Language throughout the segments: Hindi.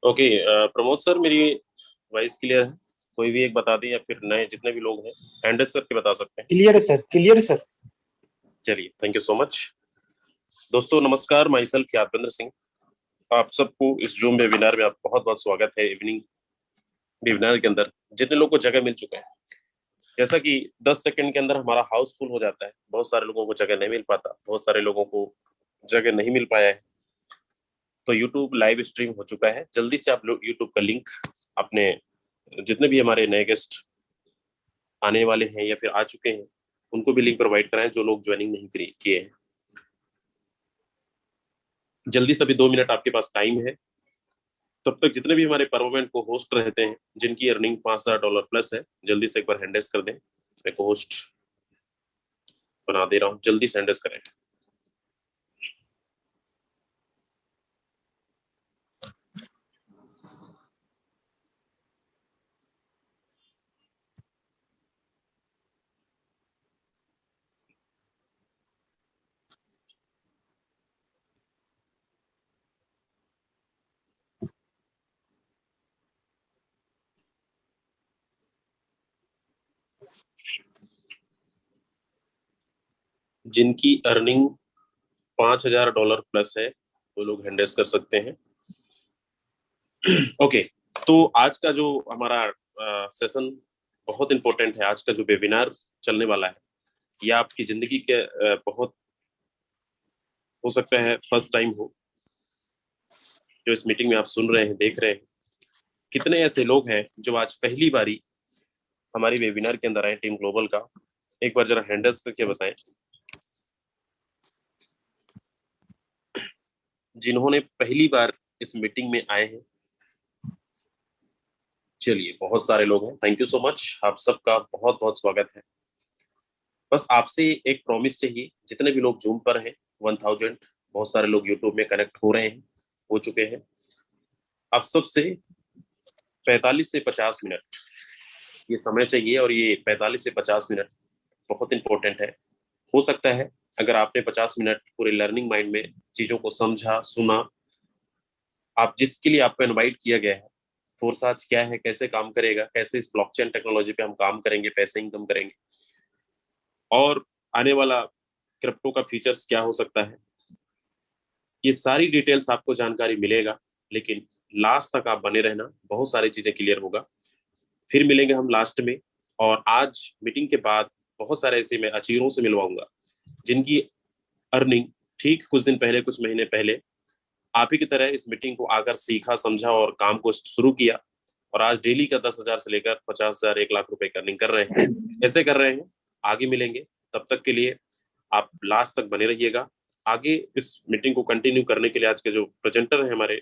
ओके। प्रमोद सर, मेरी वॉइस क्लियर है? कोई भी एक बता दें या फिर नए जितने भी लोग हैं हैंड रेज करके बता सकते हैं। क्लियर है सर, क्लियर है सर। चलिए, थैंक यू सो मच। दोस्तों नमस्कार, माई सेल्फ यादवेंद्र सिंह। आप सबको इस जूम वेबिनार में आप बहुत बहुत स्वागत है। इवनिंग वेबिनार के अंदर जितने लोगों को जगह मिल चुका है, जैसा कि 10 सेकंड के अंदर हमारा हाउस फुल हो जाता है। बहुत सारे लोगों को जगह नहीं मिल पाता, बहुत सारे लोगों को जगह नहीं मिल पाया है। तो यूट्यूब लाइव स्ट्रीम हो चुका है। जल्दी से आप लोग यूट्यूब का लिंक अपने जितने भी हमारे नए गेस्ट आने वाले हैं या फिर आ चुके हैं उनको भी लिंक प्रोवाइड कराएं, जो लोग ज्वाइनिंग नहीं किए हैं। जल्दी से, अभी 2 मिनट आपके पास टाइम है। तब तक जितने भी हमारे परमानेंट को होस्ट रहते हैं जिनकी अर्निंग $5,000 प्लस है, जल्दी से एक बार हैंडल्स कर दें। मैं को होस्ट बना दे रहा हूँ, जल्दी से हैंडल्स करें। जिनकी अर्निंग $5,000 प्लस है वो लोग हैंडल्स कर सकते हैं। ओके, तो आज का जो हमारा सेशन बहुत इंपॉर्टेंट है। आज का जो वेबिनार चलने वाला है ये आपकी जिंदगी के बहुत हो सकता है फर्स्ट टाइम हो जो इस मीटिंग में आप सुन रहे हैं, देख रहे हैं। कितने ऐसे लोग हैं जो आज पहली बारी हमारी वेबिनार के अंदर आए टीम ग्लोबल का? एक बार जरा हैंडल्स करके बताएं जिन्होंने पहली बार इस मीटिंग में आए हैं। चलिए, बहुत सारे लोग हैं, थैंक यू सो मच। आप सबका बहुत बहुत स्वागत है। बस आपसे एक प्रॉमिस चाहिए, जितने भी लोग जूम पर हैं 1000, बहुत सारे लोग यूट्यूब में कनेक्ट हो रहे हैं, हो चुके हैं। आप सबसे 45 से 50 मिनट ये समय चाहिए, और ये 45 से 50 मिनट बहुत इंपॉर्टेंट है। हो सकता है अगर आपने 50 मिनट पूरे लर्निंग माइंड में चीजों को समझा, सुना, आप जिसके लिए आपको इनवाइट किया गया है, फोरसाज क्या है, कैसे काम करेगा, कैसे इस ब्लॉकचेन टेक्नोलॉजी पे हम काम करेंगे, पैसे इनकम करेंगे, और आने वाला क्रिप्टो का फीचर्स क्या हो सकता है, ये सारी डिटेल्स आपको जानकारी मिलेगा। लेकिन लास्ट तक आप बने रहना, बहुत सारी चीजें क्लियर होगा। फिर मिलेंगे हम लास्ट में। और आज मीटिंग के बाद बहुत सारे ऐसे मैं अचीवरों से मिलवाऊंगा जिनकी अर्निंग ठीक कुछ दिन पहले, कुछ महीने पहले आप ही की तरह इस मीटिंग को आकर सीखा, समझा और काम को शुरू किया, और आज डेली का 10,000 से लेकर 50,000, 1 लाख रुपए की अर्निंग कर रहे हैं। ऐसे कर रहे हैं, आगे मिलेंगे। तब तक के लिए आप लास्ट तक बने रहिएगा। आगे इस मीटिंग को कंटिन्यू करने के लिए आज के जो प्रेजेंटर हैं हमारे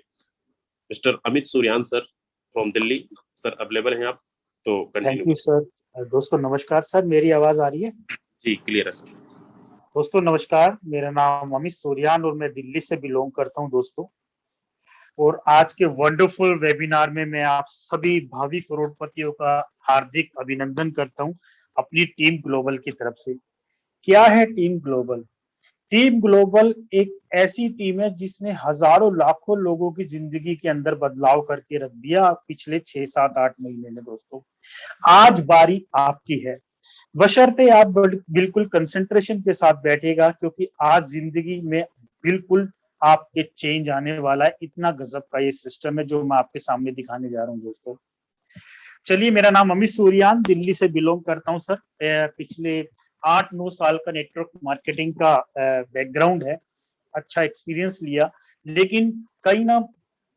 mister Amit Suryan sir from Delhi, sir available हैं आप? तो थैंक कंटिन्यू। You sir. दोस्तों नमस्कार सर, मेरी आवाज आ रही है? जी, क्लियर है सर। दोस्तों नमस्कार, मेरा नाम अमित सूर्यान और मैं दिल्ली से बिलोंग करता हूं दोस्तों। और आज के वंडरफुल वेबिनार में मैं आप सभी भावी करोड़पतियों का हार्दिक अभिनंदन करता हूं अपनी टीम ग्लोबल की तरफ से। क्या है टीम ग्लोबल? टीम ग्लोबल एक ऐसी टीम है जिसने हजारों लाखों लोगों की जिंदगी के अंदर बदलाव करके रख दिया पिछले 6, 7, 8 महीने में। दोस्तों आज बारी आपकी है, बशर्ते आप बिल्कुल कंसंट्रेशन के साथ बैठेगा, क्योंकि आज जिंदगी में बिल्कुल आपके चेंज आने वाला है। इतना गजब का ये सिस्टम है जो मैं आपके सामने दिखाने जा रहा हूँ दोस्तों। चलिए, मेरा नाम अमित सूर्यान, दिल्ली से बिलोंग करता हूँ सर। पिछले 8-9 साल का नेटवर्क मार्केटिंग का बैकग्राउंड है, अच्छा एक्सपीरियंस लिया। लेकिन कहीं ना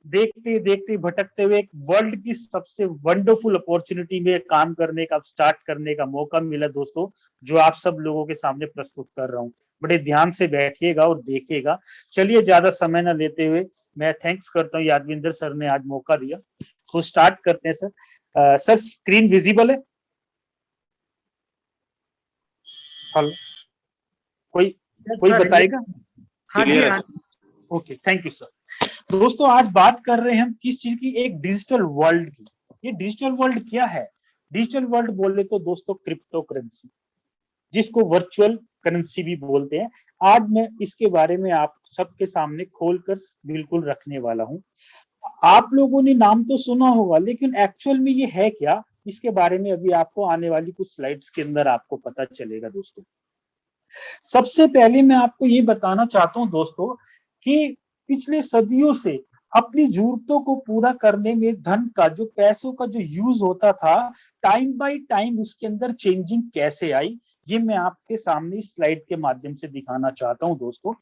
देखते देखते भटकते हुए एक वर्ल्ड की सबसे वंडरफुल अपॉर्चुनिटी में काम करने का, स्टार्ट करने का मौका मिला दोस्तों, जो आप सब लोगों के सामने प्रस्तुत कर रहा हूँ। बड़े ध्यान से बैठिएगा और देखिएगा। चलिए, ज्यादा समय न लेते हुए मैं थैंक्स करता हूँ यादविंदर सर ने आज मौका दिया, तो स्टार्ट करते हैं सर। सर स्क्रीन विजिबल है? हेलो, कोई कोई सर ये बताएगा? हाँ जी, हाँ। Okay, thank you sir. दोस्तों आज बात कर रहे हैं हम किस चीज की? एक डिजिटल वर्ल्ड की। ये डिजिटल वर्ल्ड क्या है? डिजिटल वर्ल्ड बोले तो दोस्तों क्रिप्टो करेंसी, जिसको वर्चुअल करेंसी भी बोलते हैं। आज मैं इसके बारे में आप सबके सामने खोलकर बिल्कुल रखने वाला हूं। आप लोगों ने नाम तो सुना होगा, लेकिन एक्चुअल में ये है क्या, इसके बारे में अभी आपको आने वाली कुछ स्लाइड्स के अंदर आपको पता चलेगा दोस्तों। सबसे पहले मैं आपको ये बताना चाहता हूं दोस्तों कि पिछले सदियों से अपनी जरूरतों को पूरा करने में धन का, जो पैसों का जो यूज होता था, टाइम बाय टाइम उसके अंदर चेंजिंग कैसे आई, ये मैं आपके सामने इस स्लाइड के माध्यम से दिखाना चाहता हूं दोस्तों।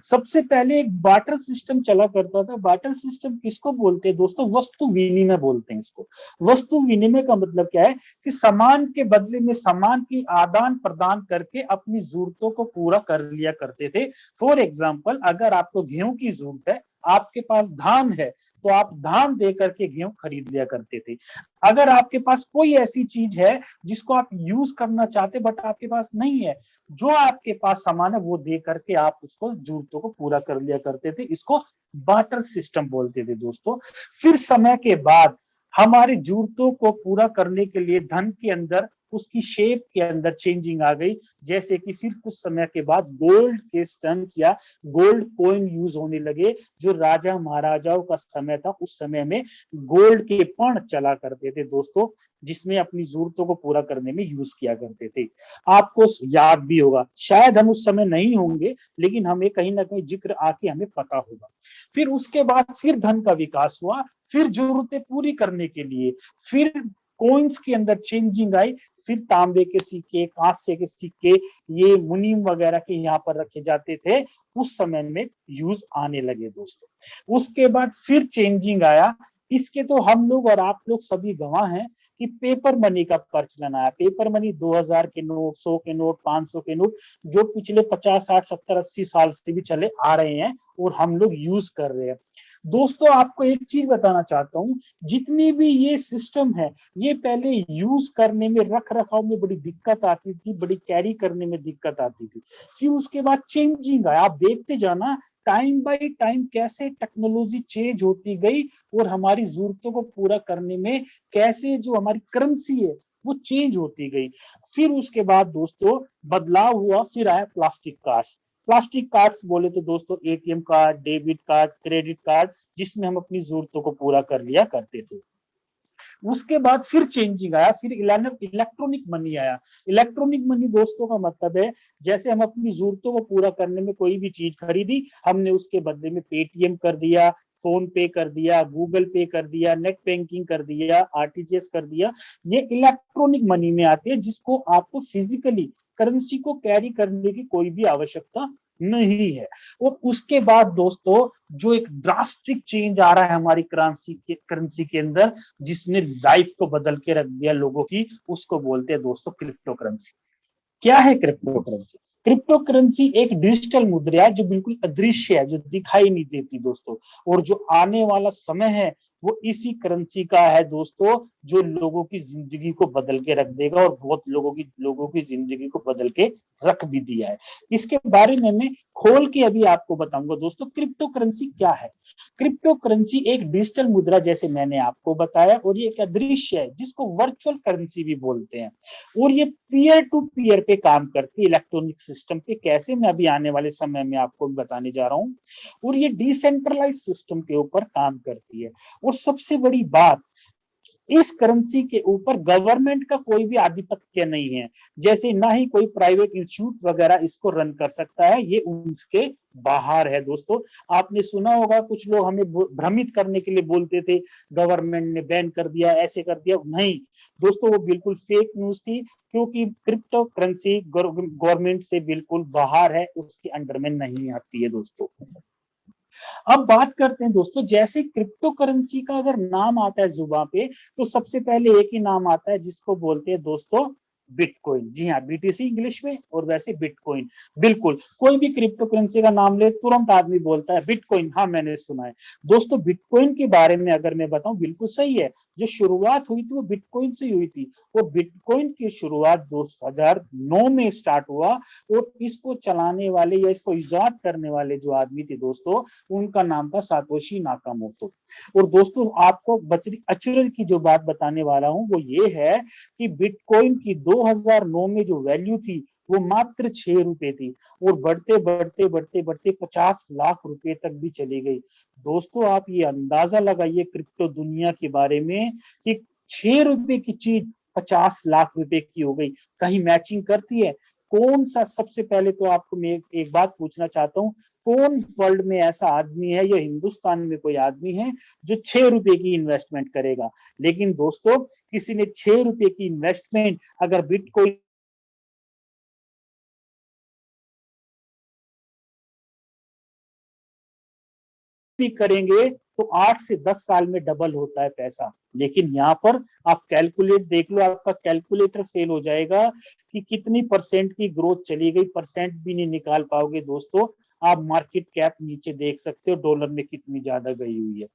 सबसे पहले एक बार्टर सिस्टम चला करता था। बार्टर सिस्टम किसको बोलते हैं दोस्तों? वस्तु विनिमय बोलते हैं इसको। वस्तु विनिमय का मतलब क्या है कि सामान के बदले में सामान की आदान प्रदान करके अपनी जरूरतों को पूरा कर लिया करते थे। फॉर एग्जाम्पल, अगर आपको गेहूं की जरूरत है, आपके पास धान है, तो आप धान दे करके गेहूं खरीद लिया करते थे। अगर आपके पास कोई ऐसी चीज है जिसको आप यूज करना चाहते बट आपके पास नहीं है, जो आपके पास सामान है वो दे करके आप उसको जरूरतों को पूरा कर लिया करते थे। इसको बार्टर सिस्टम बोलते थे दोस्तों। फिर समय के बाद हमारी जरूरतों को पूरा करने के लिए धन के अंदर, उसकी शेप के अंदर चेंजिंग आ गई। जैसे कि फिर कुछ समय के बाद गोल्ड के स्टम्प्स या गोल्ड कॉइन यूज होने लगे। जो राजा महाराजाओं का समय था, उस समय में गोल्ड के पण चला करते थे दोस्तों, जिसमें अपनी जरूरतों को पूरा करने में यूज किया करते थे। आपको याद भी होगा, शायद हम उस समय नहीं होंगे, लेकिन हमें कहीं ना कहीं जिक्र आके हमें पता होगा। फिर उसके बाद फिर धन का विकास हुआ। फिर जरूरतें पूरी करने के लिए फिर कॉइन्स के अंदर चेंजिंग आई। फिर तांबे के सिक्के, कांसे के सिक्के, ये मुनीम वगैरह के यहाँ पर रखे जाते थे, उस समय में यूज आने लगे दोस्तों। उसके बाद फिर चेंजिंग आया। इसके तो हम लोग और आप लोग सभी गवाह हैं कि पेपर मनी का प्रचलन आया। पेपर मनी 2000 के नोट, 100 के नोट, 500 के नोट, जो पिछले 50, 60, 70, 80 साल से भी चले आ रहे हैं और हम लोग यूज कर रहे हैं दोस्तों। आपको एक चीज बताना चाहता हूं, जितनी भी ये सिस्टम है, ये पहले यूज करने में, रख रखाव में बड़ी दिक्कत आती थी, बड़ी कैरी करने में दिक्कत आती थी। फिर उसके बाद चेंजिंग आया। आप देखते जाना टाइम बाय टाइम कैसे टेक्नोलॉजी चेंज होती गई और हमारी जरूरतों को पूरा करने में कैसे जो हमारी करेंसी है वो चेंज होती गई। फिर उसके बाद दोस्तों बदलाव हुआ। फिर आया प्लास्टिक कार्ड। प्लास्टिक कार्ड्स बोले तो दोस्तों ATM card, debit card, credit card, जिसमें हम अपनी जरूरतों को पूरा कर लिया करते थे। उसके बाद फिर चेंजिंग आया। फिर इलेक्ट्रॉनिक मनी आया। इलेक्ट्रॉनिक मनी दोस्तों का मतलब है, जैसे हम अपनी जरूरतों को पूरा करने में कोई भी चीज खरीदी, हमने उसके बदले में पेटीएम कर दिया, फोन पे कर दिया, गूगल पे कर दिया, नेट बैंकिंग कर दिया, आरटीजीएस कर दिया। ये इलेक्ट्रॉनिक मनी में आती है, जिसको आपको फिजिकली करेंसी को कैरी करने की कोई भी आवश्यकता नहीं है। और उसके बाद दोस्तों जो एक ड्रास्टिक चेंज आ रहा है हमारी करेंसी के अंदर, जिसने लाइफ को बदल के रख दिया लोगों की, उसको बोलते हैं दोस्तों क्रिप्टो करेंसी। क्या है क्रिप्टो करेंसी? क्रिप्टो करेंसी एक डिजिटल मुद्रा है जो बिल्कुल अदृश्य है, जो दिखाई नहीं देती दोस्तों। और जो आने वाला समय है वो इसी करेंसी का है दोस्तों, जो लोगों की जिंदगी को बदल के रख देगा और बहुत लोगों की जिंदगी को बदल के रख भी दिया है। इसके बारे में मैं खोल के अभी आपको बताऊंगा दोस्तों क्रिप्टो करेंसी क्या है। क्रिप्टो करेंसी एक डिजिटल मुद्रा, जैसे मैंने आपको बताया, और ये एक अदृश्य है जिसको वर्चुअल करेंसी भी बोलते हैं। और ये पीयर टू पीयर पे काम करती है, इलेक्ट्रॉनिक सिस्टम पे। कैसे, मैं अभी आने वाले समय में आपको बताने जा रहा हूं। और ये डिसेंट्रलाइज सिस्टम के ऊपर काम करती है। और सबसे बड़ी बात, इस करेंसी के ऊपर गवर्नमेंट का कोई भी आधिपत्य नहीं है। जैसे ना ही कोई प्राइवेट इंस्टीट्यूट वगैरह इसको रन कर सकता है, ये उसके बाहर है दोस्तों। आपने सुना होगा, कुछ लोग हमें भ्रमित करने के लिए बोलते थे गवर्नमेंट ने बैन कर दिया, ऐसे कर दिया। नहीं दोस्तों, वो बिल्कुल फेक न्यूज थी, क्योंकि क्रिप्टो करेंसी गवर्नमेंट से बिल्कुल बाहर है, उसके अंडर में नहीं आती है दोस्तों। अब बात करते हैं दोस्तों, जैसे क्रिप्टो करेंसी का अगर नाम आता है जुबान पे, तो सबसे पहले एक ही नाम आता है जिसको बोलते हैं दोस्तों बिटकॉइन। जी हाँ, बीटीसी इंग्लिश में, और वैसे बिटकॉइन। बिल्कुल, कोई भी क्रिप्टो करेंसी का नाम ले तुरंत आदमी बोलता है बिटकॉइन। हाँ, मैंने सुना है दोस्तों। बिटकॉइन के बारे में अगर मैं बताऊं, बिल्कुल सही है, जो शुरुआत हुई थी वो बिटकॉइन से हुई थी। वो बिटकॉइन की शुरुआत 2009 में स्टार्ट हुआ। और इसको चलाने वाले या इसको इजाद करने वाले जो आदमी थे दोस्तों, उनका नाम था सातोशी नाकामोटो। और दोस्तों आपको अचरज की जो बात बताने वाला हूं वो ये है कि बिटकॉइन की 2009 में जो वैल्यू थी वो मात्र 6 रुपए थी और बढ़ते बढ़ते बढ़ते बढ़ते 50 लाख रुपए तक भी चली गई। दोस्तों आप ये अंदाजा लगाइए क्रिप्टो दुनिया के बारे में कि 6 रुपए की चीज 50 लाख रुपए की हो गई, कहीं मैचिंग करती है? कौन सा, सबसे पहले तो आपको मैं एक बात पूछना चाहता हूँ, कौन वर्ल्ड में ऐसा आदमी है या हिंदुस्तान में कोई आदमी है जो 6 रुपए की इन्वेस्टमेंट करेगा? लेकिन दोस्तों किसी ने 6 रुपए की इन्वेस्टमेंट अगर बिटकॉइन भी करेंगे तो 8 से 10 साल में डबल होता है पैसा। लेकिन यहाँ पर आप कैलकुलेट देख लो, आपका कैलकुलेटर फेल हो जाएगा कि कितनी परसेंट की ग्रोथ चली गई, परसेंट भी नहीं निकाल पाओगे दोस्तों। आप मार्केट कैप नीचे देख सकते हो डॉलर में कितनी ज्यादा गई हुई है।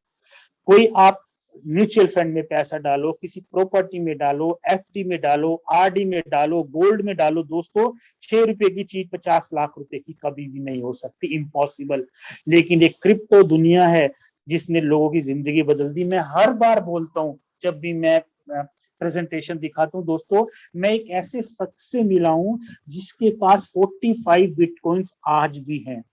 कोई आप म्यूचुअल फंड में पैसा डालो, किसी प्रॉपर्टी में डालो, एफडी में डालो, आरडी में डालो, गोल्ड में डालो दोस्तों, 6 रुपए की चीज 50 लाख रुपए की कभी भी नहीं हो सकती, इम्पॉसिबल। लेकिन एक क्रिप्टो दुनिया है जिसने लोगों की जिंदगी बदल दी। मैं हर बार बोलता हूँ जब भी मैं प्रेजेंटेशन दिखाता हूँ दोस्तों, मैं एक ऐसे शख्स से मिला हूँ जिसके पास 45 बिटकॉइंस आज भी हैं।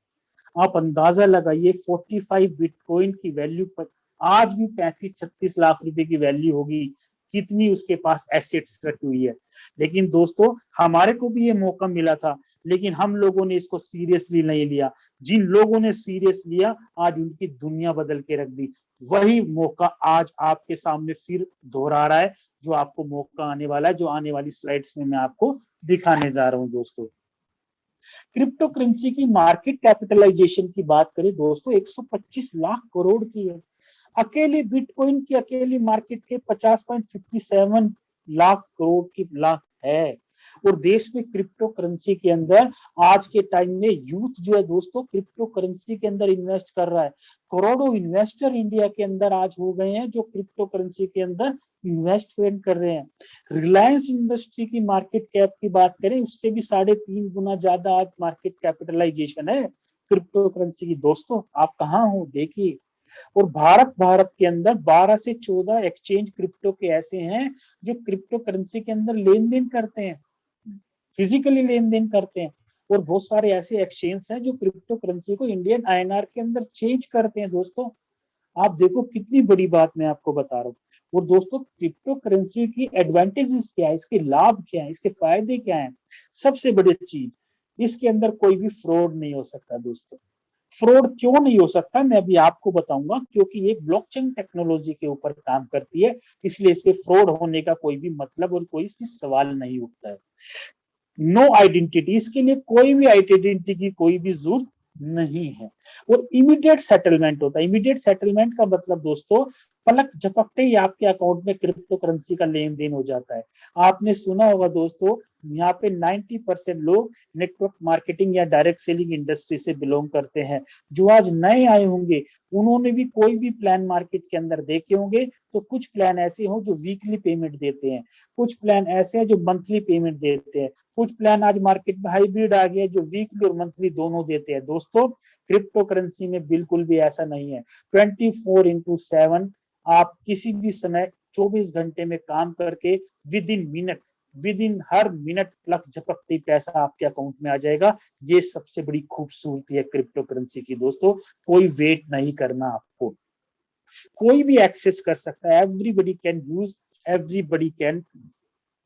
आप अंदाजा लगाइए 45 बिटकॉइन की वैल्यू पर आज भी 35-36 लाख रुपए की वैल्यू होगी, कितनी उसके पास एसेट्स रखी हुई है। लेकिन दोस्तों हमारे को भी ये मौका मिला था, लेकिन हम लोगों ने इसको सीरियसली नहीं लिया। जिन लोगों ने सीरियस लिया आज उनकी दुनिया बदल के रख दी। वही मौका आज आपके सामने फिर दोहरा रहा है, जो आपको मौका आने वाला है, जो आने वाली स्लाइड्स में मैं आपको दिखाने जा रहा हूं दोस्तों। क्रिप्टो करेंसी की मार्केट कैपिटलाइजेशन की बात करें दोस्तों 125 लाख करोड़ की है। अकेले बिटकॉइन की अकेली मार्केट के 50.57 लाख करोड़ की लाख है। और देश में क्रिप्टो करेंसी के अंदर आज के टाइम में यूथ जो है दोस्तों क्रिप्टो करेंसी के अंदर इन्वेस्ट कर रहा है। करोड़ों इन्वेस्टर इंडिया के अंदर आज हो गए हैं जो क्रिप्टो करेंसी के अंदर इन्वेस्टमेंट कर रहे हैं। रिलायंस इंडस्ट्री की मार्केट कैप की बात करें उससे भी 3.5 गुना ज्यादा आज मार्केट कैपिटलाइजेशन है क्रिप्टो करेंसी की। दोस्तों आप कहाँ हो देखिए। और भारत के अंदर 12 से 14 एक्सचेंज क्रिप्टो के ऐसे हैं जो क्रिप्टो करेंसी के अंदर लेन देन करते हैं, फिजिकली लेन देन करते हैं। और बहुत सारे ऐसे एक्सचेंज हैं जो क्रिप्टो करेंसी को इंडियन आईएनआर के अंदर चेंज करते हैं दोस्तों। आप देखो कितनी बड़ी बात मैं आपको बता रहा हूँ। और दोस्तों क्रिप्टो करेंसी की एडवांटेजेस क्या है, इसके लाभ क्या है, इसके फायदे क्या है? सबसे बड़ी चीज, इसके अंदर कोई भी फ्रॉड नहीं हो सकता दोस्तों। फ्रॉड क्यों नहीं हो सकता मैं अभी आपको बताऊंगा, क्योंकि ये ब्लॉकचेन टेक्नोलॉजी के ऊपर काम करती है, इसलिए इस पे फ्रॉड होने का कोई भी मतलब और कोई भी सवाल नहीं उठता है। नो आइडेंटिटी, इसके लिए कोई भी आइडेंटिटी की कोई भी जरूरत नहीं है। और इमीडिएट सेटलमेंट होता है। इमीडिएट सेटलमेंट का मतलब दोस्तों पलक झपकते ही आपके अकाउंट में क्रिप्टो करेंसी का लेन देन हो जाता है। आपने सुना होगा दोस्तों यहाँ पे 90% लोग नेटवर्क मार्केटिंग या डायरेक्ट सेलिंग इंडस्ट्री से बिलोंग करते हैं। जो आज नए आए होंगे उन्होंने भी कोई भी प्लान मार्केट के अंदर देखे होंगे, तो कुछ प्लान ऐसे हो जो वीकली पेमेंट देते हैं, कुछ प्लान ऐसे हैं जो मंथली पेमेंट देते हैं, कुछ प्लान आज मार्केट में हाइब्रिड आ गया जो वीकली और मंथली दोनों देते हैं। दोस्तों क्रिप्टो करेंसी में बिल्कुल भी ऐसा नहीं है। 24/7 आप किसी भी समय 24 घंटे में काम करके with in her minute luck झपकते पैसा आपके अकाउंट में आ जाएगा। ये सबसे बड़ी खूबसूरती है क्रिप्टो करेंसी की दोस्तों। कोई वेट नहीं करना आपको, कोई भी एक्सेस कर सकता है। एवरीबडी कैन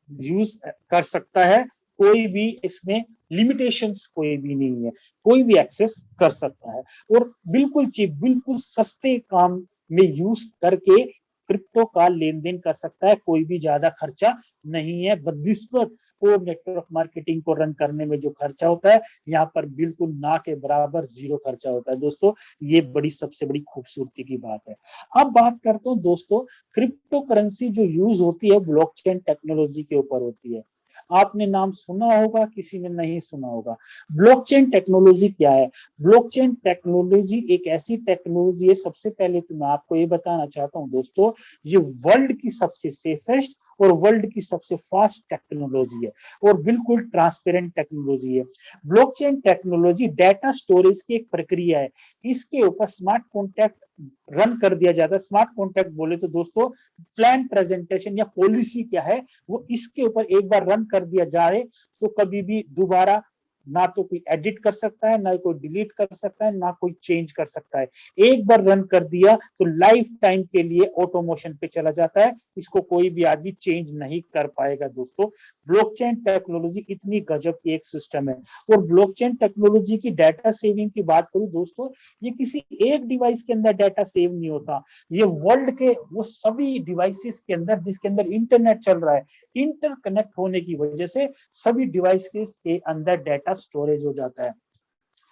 यूज कर सकता है। कोई भी इसमें लिमिटेशंस कोई भी नहीं है, कोई भी एक्सेस कर सकता है। और बिल्कुल चीप, बिल्कुल सस्ते काम में यूज करके क्रिप्टो का लेन देन कर सकता है। कोई भी ज्यादा खर्चा नहीं है बनिस्बत और नेटवर्क मार्केटिंग को रन करने में जो खर्चा होता है यहाँ पर बिल्कुल ना के बराबर जीरो खर्चा होता है दोस्तों। ये बड़ी सबसे बड़ी खूबसूरती की बात है। अब बात करते हैं दोस्तों, क्रिप्टो करेंसी जो यूज होती है ब्लॉकचेन टेक्नोलॉजी के ऊपर होती है। आपने नाम सुना होगा, किसी ने नहीं सुना होगा। ब्लॉकचेन टेक्नोलॉजी क्या है? ब्लॉकचेन टेक्नोलॉजी एक ऐसी टेक्नोलॉजी है, सबसे पहले तो मैं आपको ये बताना चाहता हूं दोस्तों, ये वर्ल्ड की सबसे सेफेस्ट और वर्ल्ड की सबसे फास्ट टेक्नोलॉजी है और बिल्कुल ट्रांसपेरेंट टेक्नोलॉजी है। ब्लॉकचेन टेक्नोलॉजी डाटा स्टोरेज की एक प्रक्रिया है। इसके ऊपर स्मार्ट कॉन्ट्रैक्ट रन कर दिया जाता है। स्मार्ट कॉन्ट्रैक्ट बोले तो दोस्तों प्लान प्रेजेंटेशन या पॉलिसी क्या है वो इसके ऊपर एक बार रन कर दिया जाए तो कभी भी दोबारा ना तो कोई एडिट कर सकता है, ना कोई डिलीट कर सकता है, ना कोई चेंज कर सकता है। एक बार रन कर दिया तो लाइफ टाइम के लिए ऑटोमोशन पे चला जाता है, इसको कोई भी आदमी चेंज नहीं कर पाएगा दोस्तों। ब्लॉकचेन टेक्नोलॉजी इतनी गजब की एक सिस्टम है। और ब्लॉकचेन टेक्नोलॉजी की डाटा सेविंग की बात करूं दोस्तों, ये किसी एक डिवाइस के अंदर डाटा सेव नहीं होता, ये वर्ल्ड के वो सभी डिवाइसेस के अंदर जिसके अंदर इंटरनेट चल रहा है, इंटरकनेक्ट होने की वजह से सभी डिवाइसेस के अंदर डाटा स्टोरेज हो जाता है।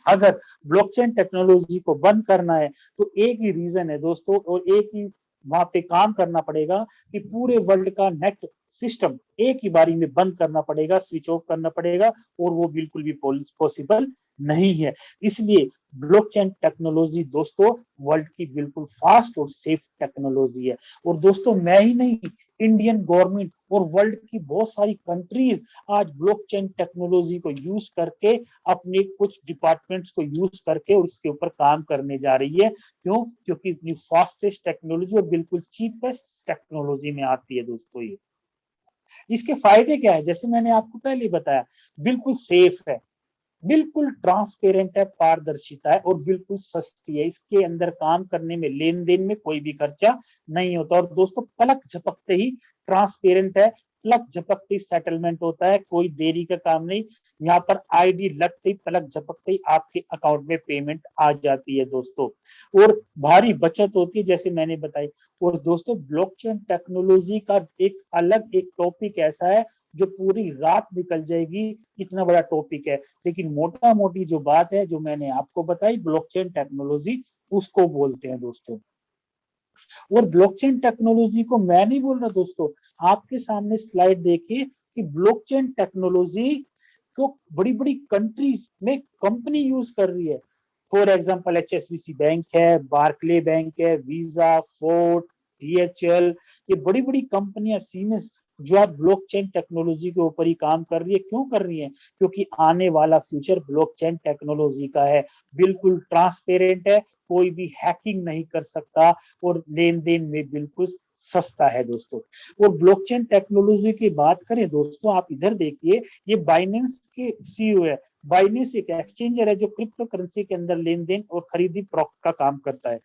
अगर ब्लॉकचेन टेक्नोलॉजी को बंद करना है तो एक ही रीजन है दोस्तों, और एक ही वहां पे काम करना पड़ेगा कि पूरे वर्ल्ड का नेट सिस्टम एक ही बारी में बंद करना पड़ेगा, स्विच ऑफ करना पड़ेगा, और वो बिल्कुल भी पॉसिबल नहीं है। इसलिए ब्लॉकचेन टेक्नोलॉजी दोस्तों वर्ल्ड की बिल्कुल फास्ट और सेफ टेक्नोलॉजी है। और दोस्तों मैं ही नहीं, इंडियन गवर्नमेंट और वर्ल्ड की बहुत सारी कंट्रीज आज ब्लॉकचेन टेक्नोलॉजी को यूज करके अपने कुछ डिपार्टमेंट्स को यूज करके और उसके ऊपर काम करने जा रही है। क्यों? क्योंकि इतनी फास्टेस्ट टेक्नोलॉजी और बिल्कुल चीपेस्ट टेक्नोलॉजी में आती है दोस्तों ये। इसके फायदे क्या है? जैसे मैंने आपको पहले बताया, बिल्कुल सेफ है, बिल्कुल ट्रांसपेरेंट है, पारदर्शिता है और बिल्कुल सस्ती है। इसके अंदर काम करने में, लेन देन में कोई भी खर्चा नहीं होता। और दोस्तों पलक झपकते ही ट्रांसपेरेंट है, पलक झपकते ही सेटलमेंट होता है, कोई देरी का काम नहीं। यहाँ पर आईडी लगते ही, पलक झपकते ही आपके अकाउंट में पेमेंट आ जाती है दोस्तों, और भारी बचत होती है जैसे मैंने बताई। और दोस्तों ब्लॉकचेन टेक्नोलॉजी का एक अलग एक टॉपिक ऐसा है जो पूरी रात निकल जाएगी, इतना बड़ा टॉपिक है। लेकिन मोटा मोटी जो बात है जो मैंने आपको बताई, ब्लॉकचेन टेक्नोलॉजी उसको बोलते हैं दोस्तों। और ब्लॉकचेन टेक्नोलॉजी को मैं नहीं बोल रहा दोस्तों, आपके सामने स्लाइड देखिए कि ब्लॉकचेन टेक्नोलॉजी को बड़ी बड़ी कंट्रीज में कंपनी यूज कर रही है। फॉर एग्जांपल एचएसबीसी बैंक है, बार्कले बैंक है, वीजा, फोर्ट, डीएचएल, ये बड़ी बड़ी कंपनियां, सीमेंस, जो आज ब्लॉकचेन टेक्नोलॉजी के ऊपर ही काम कर रही है। क्यों कर रही है? क्योंकि आने वाला फ्यूचर ब्लॉकचेन टेक्नोलॉजी का है, बिल्कुल ट्रांसपेरेंट है, कोई भी हैकिंग नहीं कर सकता और लेन देन में बिल्कुल सस्ता है दोस्तों। और ब्लॉकचेन टेक्नोलॉजी की बात करें दोस्तों, आप इधर देखिए, ये बाइनेंस के सीईओ है। बाइनेंस एक एक्सचेंजर है जो क्रिप्टो करेंसी के अंदर लेन देन और खरीदी फरोख्त का काम करता है।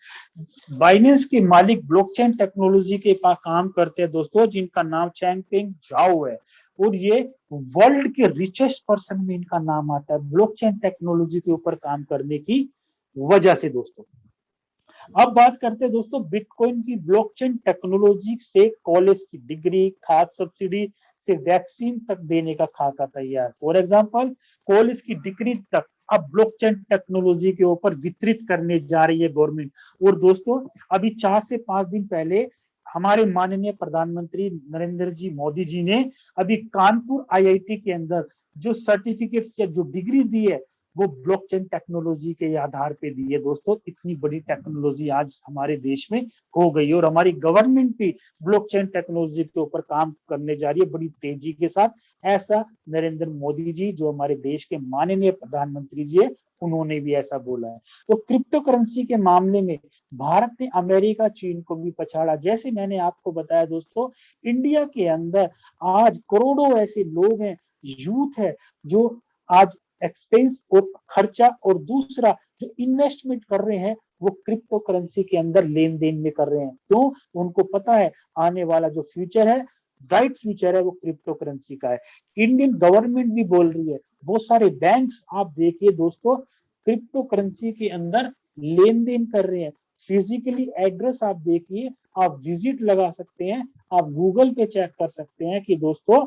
बाइनेंस के मालिक ब्लॉकचेन टेक्नोलॉजी के पास काम करते हैं दोस्तों, जिनका नाम चैंगपेंग झाओ है। और ये वर्ल्ड के रिचेस्ट पर्सन में इनका नाम आता है ब्लॉकचेन टेक्नोलॉजी के ऊपर काम करने की वजह से दोस्तों। अब बात करते हैं दोस्तों बिटकॉइन की। ब्लॉकचेन टेक्नोलॉजी से कॉलेज की डिग्री, खाद सब्सिडी से वैक्सीन तक देने का खाका तैयार। फॉर एग्जांपल कॉलेज की डिग्री तक अब ब्लॉकचेन टेक्नोलॉजी के ऊपर वितरित करने जा रही है गवर्नमेंट। और दोस्तों अभी 4 से 5 दिन पहले हमारे माननीय प्रधानमंत्री नरेंद्र जी मोदी जी ने अभी कानपुर आईआईटी के अंदर जो सर्टिफिकेट या जो डिग्री दी है वो ब्लॉकचेन टेक्नोलॉजी के आधार पे दी है दोस्तों। इतनी बड़ी टेक्नोलॉजी आज हमारे देश में हो गई है और हमारी गवर्नमेंट भी ब्लॉकचेन टेक्नोलॉजी के ऊपर काम करने जा रही है बड़ी तेजी के साथ। ऐसा नरेंद्र मोदी जी जो हमारे देश के माननीय प्रधानमंत्री जी है, उन्होंने भी ऐसा बोला है। तो क्रिप्टो करेंसी के मामले में भारत ने अमेरिका, चीन को भी पछाड़ा। जैसे मैंने आपको बताया दोस्तों, इंडिया के अंदर आज करोड़ों ऐसे लोग हैं, यूथ है, जो आज एक्सपेंस और खर्चा और दूसरा जो इन्वेस्टमेंट कर रहे हैं वो क्रिप्टो करेंसी के अंदर लेन देन में कर रहे हैं। क्यों? उनको पता है आने वाला जो फ्यूचर है, ब्राइट फ्यूचर है, वो क्रिप्टो करेंसी का है। इंडियन गवर्नमेंट भी बोल रही है, बहुत सारे बैंक्स आप देखिए दोस्तों क्रिप्टो करेंसी के अंदर लेन देन कर रहे हैं। फिजिकली एड्रेस आप देखिए, आप विजिट लगा सकते हैं, आप गूगल पे चेक कर सकते हैं कि दोस्तों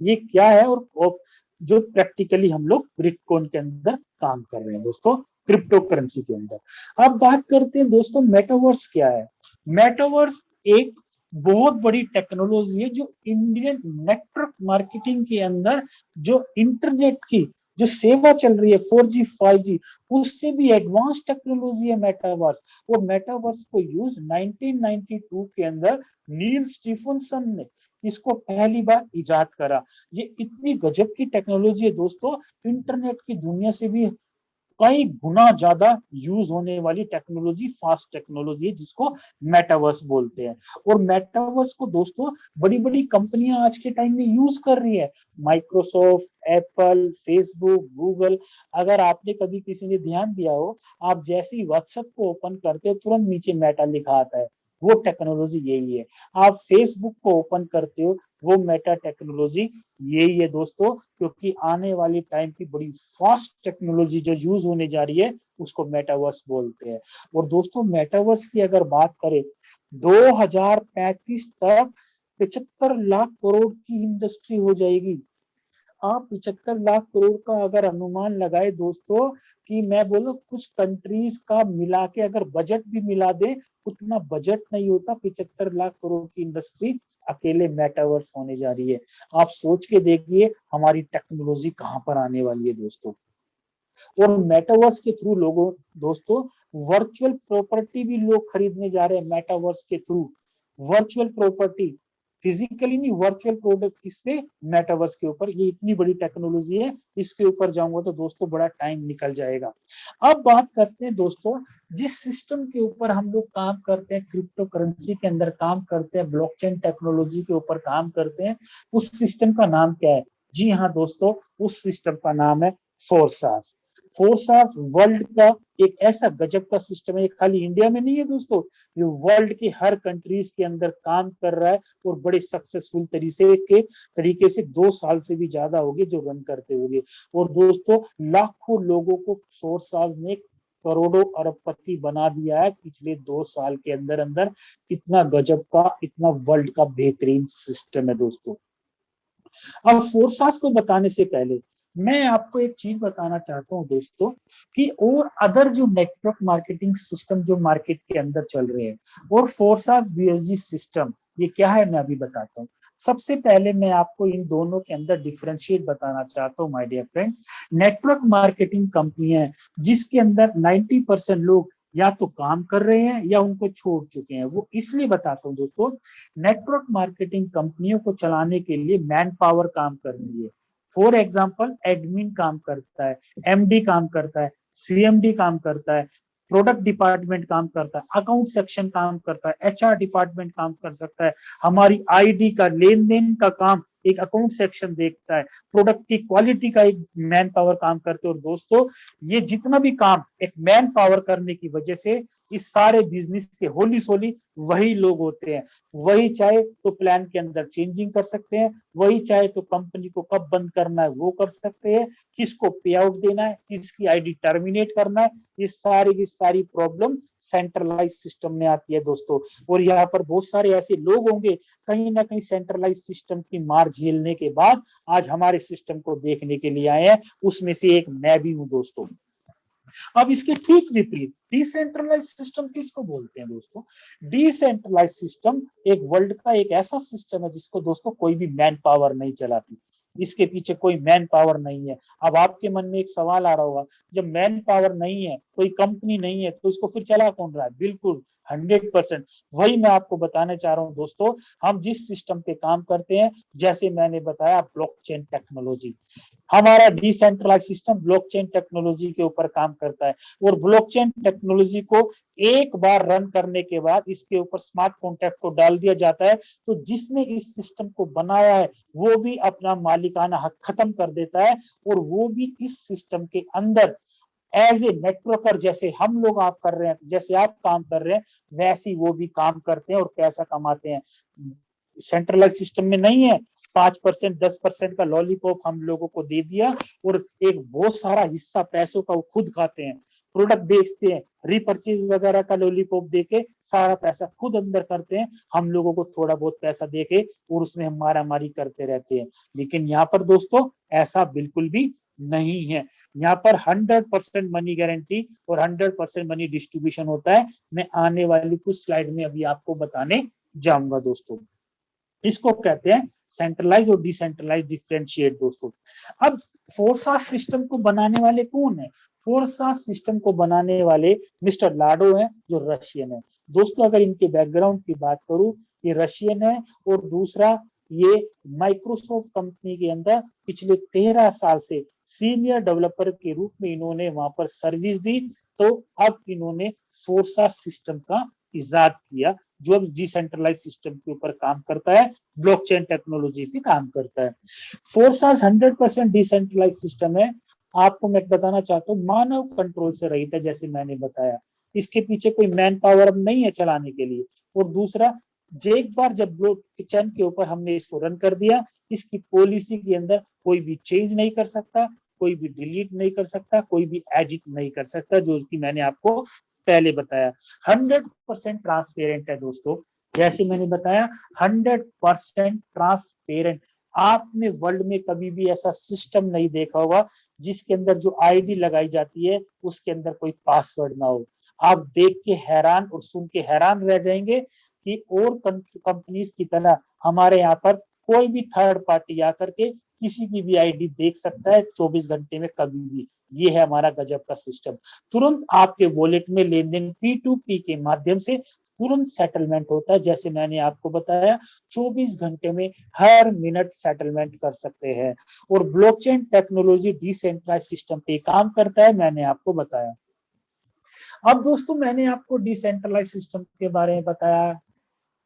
ये क्या है, और जो प्रैक्टिकली हम लोग बिटकॉइन के अंदर काम कर रहे हैं दोस्तों, क्रिप्टो करेंसी के अंदर। अब बात करते हैं दोस्तों मेटावर्स क्या है। मेटावर्स एक बहुत बड़ी टेक्नोलॉजी है जो इंडियन नेटवर्क मार्केटिंग के अंदर जो इंटरनेट की जो सेवा चल रही है 4G 5G, उससे भी एडवांस टेक्नोलॉजी है मेटावर्स। और मेटावर्स को यूज 1992 के अंदर नील स्टीफनसन ने इसको पहली बार इजाद करा। ये इतनी गजब की टेक्नोलॉजी है दोस्तों, इंटरनेट की दुनिया से भी कई गुना ज्यादा यूज होने वाली टेक्नोलॉजी, फास्ट टेक्नोलॉजी है, जिसको मेटावर्स बोलते हैं। और मेटावर्स को दोस्तों बड़ी बड़ी कंपनियां आज के टाइम में यूज कर रही है, माइक्रोसॉफ्ट, एप्पल, फेसबुक, गूगल। अगर आपने कभी किसी ने ध्यान दिया हो, आप जैसे ही व्हाट्सएप को ओपन करते हो तुरंत नीचे मेटा लिखा आता है, वो टेक्नोलॉजी यही है। आप फेसबुक को ओपन करते हो, वो मेटा टेक्नोलॉजी यही है दोस्तों। क्योंकि आने वाली टाइम की बड़ी फास्ट टेक्नोलॉजी जो यूज होने जा रही है, उसको मेटावर्स बोलते हैं। और दोस्तों मेटावर्स की अगर बात करें, 2035 तक 75 लाख करोड़ की इंडस्ट्री हो जाएगी। आप 75 लाख करोड़ का अगर अनुमान लगाए दोस्तों, कि मैं बोलूं कुछ कंट्रीज का मिला के अगर बजट भी मिला दे, उतना बजट नहीं होता 75 लाख करोड़ की इंडस्ट्री अकेले मेटावर्स होने जा रही है। आप सोच के देखिए हमारी टेक्नोलॉजी कहां पर आने वाली है दोस्तों। और मेटावर्स के थ्रू लोगों, दोस्तों, वर्चुअल प्रॉपर्टी भी लोग खरीदने जा रहे हैं मेटावर्स के थ्रू। वर्चुअल प्रॉपर्टी, फिजिकली नहीं, वर्चुअल प्रोडक्ट किस पे, मेटावर्स के ऊपर। ये इतनी बड़ी टेक्नोलॉजी है, इसके ऊपर जाऊंगा तो दोस्तों बड़ा टाइम निकल जाएगा। अब बात करते हैं दोस्तों, जिस सिस्टम के ऊपर हम लोग काम करते हैं, क्रिप्टो करेंसी के अंदर काम करते हैं, ब्लॉकचेन टेक्नोलॉजी के ऊपर काम करते हैं, उस सिस्टम का नाम क्या है? जी हाँ दोस्तों, उस सिस्टम का नाम है फोर्सास। फोर्सास वर्ल्ड का एक ऐसा गजब का सिस्टम है, ये खाली इंडिया में नहीं है दोस्तों, ये वर्ल्ड के हर कंट्रीज के अंदर काम कर रहा है। और बड़े सक्सेसफुल तरीके से 2 साल से भी ज्यादा हो गए जो रन करते हुए। और दोस्तों लाखों लोगों को फोर्सास ने करोड़ों अरबपति बना दिया है पिछले 2 साल के अंदर अंदर। इतना गजब का, इतना वर्ल्ड का बेहतरीन सिस्टम है दोस्तों। अब फोर्सास को बताने से पहले मैं आपको एक चीज बताना चाहता हूं दोस्तों, कि और अदर जो नेटवर्क मार्केटिंग सिस्टम जो मार्केट के अंदर चल रहे हैं, और फोर्सास बीएसजी सिस्टम, ये क्या है मैं अभी बताता हूँ। सबसे पहले मैं आपको इन दोनों के अंदर डिफरेंशिएट बताना चाहता हूँ my dear friend. Network marketing कंपनियां हैं जिसके अंदर 90% लोग या तो काम कर रहे हैं या उनको छोड़ चुके हैं। वो इसलिए बताता हूँ दोस्तों, नेटवर्क मार्केटिंग कंपनियों को चलाने के लिए मैन पावर काम कर रही है। फॉर एग्जाम्पल एडमिन काम करता है, एमडी काम करता है, सीएमडी काम करता है, प्रोडक्ट डिपार्टमेंट काम करता है, अकाउंट सेक्शन काम करता है, एचआर डिपार्टमेंट काम कर सकता है, हमारी आईडी का लेन देन का काम एक अकाउंट सेक्शन देखता है, प्रोडक्ट की क्वालिटी का एक मैन पावर काम करते हैं। और दोस्तों ये जितना भी काम एक मैन पावर करने की वजह से इस सारे बिजनेस के होली सोली वही लोग होते हैं। वही चाहे तो प्लान के अंदर चेंजिंग कर सकते हैं, वही चाहे तो कंपनी को कब बंद करना है वो कर सकते हैं, किसको पे आउट देना है, किसकी आईडी टर्मिनेट करना है, ये सारी की सारी प्रॉब्लम सेंट्रलाइज सिस्टम में आती है दोस्तों। और यहाँ पर बहुत सारे ऐसे लोग होंगे कहीं ना कहीं सेंट्रलाइज सिस्टम की मार झेलने के बाद आज हमारे सिस्टम को देखने के लिए आए हैं, उसमें से एक मैं भी हूं दोस्तों। अब इसके ठीक विपरीत डिसेंट्रलाइज सिस्टम किसको बोलते हैं दोस्तों? डिसेंट्रलाइज सिस्टम एक वर्ल्ड का एक ऐसा सिस्टम है जिसको दोस्तों कोई भी मैन पावर नहीं चलाती, इसके पीछे कोई मैन पावर नहीं है। अब आपके मन में एक सवाल आ रहा होगा, जब मैन पावर नहीं है, कोई कंपनी नहीं है, तो इसको फिर चला कौन रहा है? बिल्कुल 100% वही मैं आपको बताने चाह रहा हूं दोस्तों। हम जिस सिस्टम पे काम करते हैं, जैसे मैंने बताया ब्लॉकचेन टेक्नोलॉजी, हमारा डिसेंट्रलाइज सिस्टम ब्लॉकचेन टेक्नोलॉजी के ऊपर काम करता है। और ब्लॉकचेन टेक्नोलॉजी को एक बार रन करने के बाद इसके ऊपर स्मार्ट कॉन्ट्रैक्ट को डाल दिया जाता है, तो जिसने इस सिस्टम को बनाया है वो भी अपना मालिकाना हक खत्म कर देता है, और वो भी इस सिस्टम के अंदर एज ए नेटवर्कर, जैसे हम लोग आप कर रहे हैं, जैसे आप काम कर रहे हैं, वैसे ही वो भी काम करते हैं और पैसा कमाते हैं। सेंट्रलाइज सिस्टम में नहीं है 5% 10% का लॉलीपॉप हम लोगों को दे दिया और एक बहुत सारा हिस्सा पैसों का वो खुद खाते हैं, प्रोडक्ट बेचते हैं, रिपर्चेज वगैरह का लॉलीपॉप देके सारा पैसा खुद अंदर करते हैं, हम लोगों को थोड़ा बहुत पैसा देके और उसमें हम मारामारी करते रहते हैं। लेकिन यहाँ पर दोस्तों ऐसा बिल्कुल भी नहीं है। यहाँ पर 100% मनी गारंटी और 100% मनी डिस्ट्रीब्यूशन होता है। मैं आने वाली कुछ स्लाइड में अभी आपको बताने जाऊंगा दोस्तों। इसको कहते हैं सेंट्रलाइज और डिसेंट्रलाइज डिफरेंशिएट दोस्तों। अब फोरसास सिस्टम को बनाने वाले कौन है? फोरसास सिस्टम को बनाने वाले मिस्टर लाडो हैं, जो रशियन है दोस्तों। अगर इनके बैकग्राउंड की बात करूं, ये रशियन है। और दूसरा, ये माइक्रोसॉफ्ट कंपनी के अंदर पिछले 13 साल से सीनियर डेवलपर के रूप में इन्होंने वहां पर सर्विस दी। तो अब इन्होंने फोरसास सिस्टम का इजाद किया, जो अब डिसेंट्रलाइज सिस्टम के ऊपर काम करता है, ब्लॉकचेन टेक्नोलॉजी पे काम करता है। फोरसास 100% डिसेंट्रलाइज सिस्टम है। आपको मैं बताना चाहता हूँ, मानव कंट्रोल से रहित है, जैसे मैंने बताया। इसके पीछे कोई मैन पावर अब नहीं है चलाने के लिए। और दूसरा, एक बार जब ब्लॉकचेन के ऊपर हमने इसको रन कर दिया, इसकी पॉलिसी के अंदर कोई भी चेंज नहीं कर सकता, कोई भी डिलीट नहीं कर सकता, कोई भी एडिट नहीं कर सकता, जो कि मैंने आपको पहले बताया। 100% ट्रांसपेरेंट है दोस्तों, जैसे मैंने बताया 100% ट्रांसपेरेंट। आपने वर्ल्ड में कभी भी ऐसा सिस्टम नहीं देखा होगा जिसके अंदर जो आईडी लगाई जाती है उसके अंदर कोई पासवर्ड ना हो। आप देख के हैरान और सुन के हैरान रह जाएंगे कि और कंपनीज की तरह हमारे यहाँ पर कोई भी थर्ड पार्टी आकर के किसी की भी आईडी देख सकता है 24 घंटे में कभी भी। ये है हमारा गजब का सिस्टम। तुरंत आपके वॉलेट में लेन देन P2P के माध्यम से तुरंत सेटलमेंट होता है। जैसे मैंने आपको बताया 24 घंटे में हर मिनट सेटलमेंट कर सकते हैं। और ब्लॉकचेन टेक्नोलॉजी डिसेंट्रलाइज सिस्टम पे काम करता है, मैंने आपको बताया। अब दोस्तों मैंने आपको डिसेंट्रलाइज सिस्टम के बारे में बताया,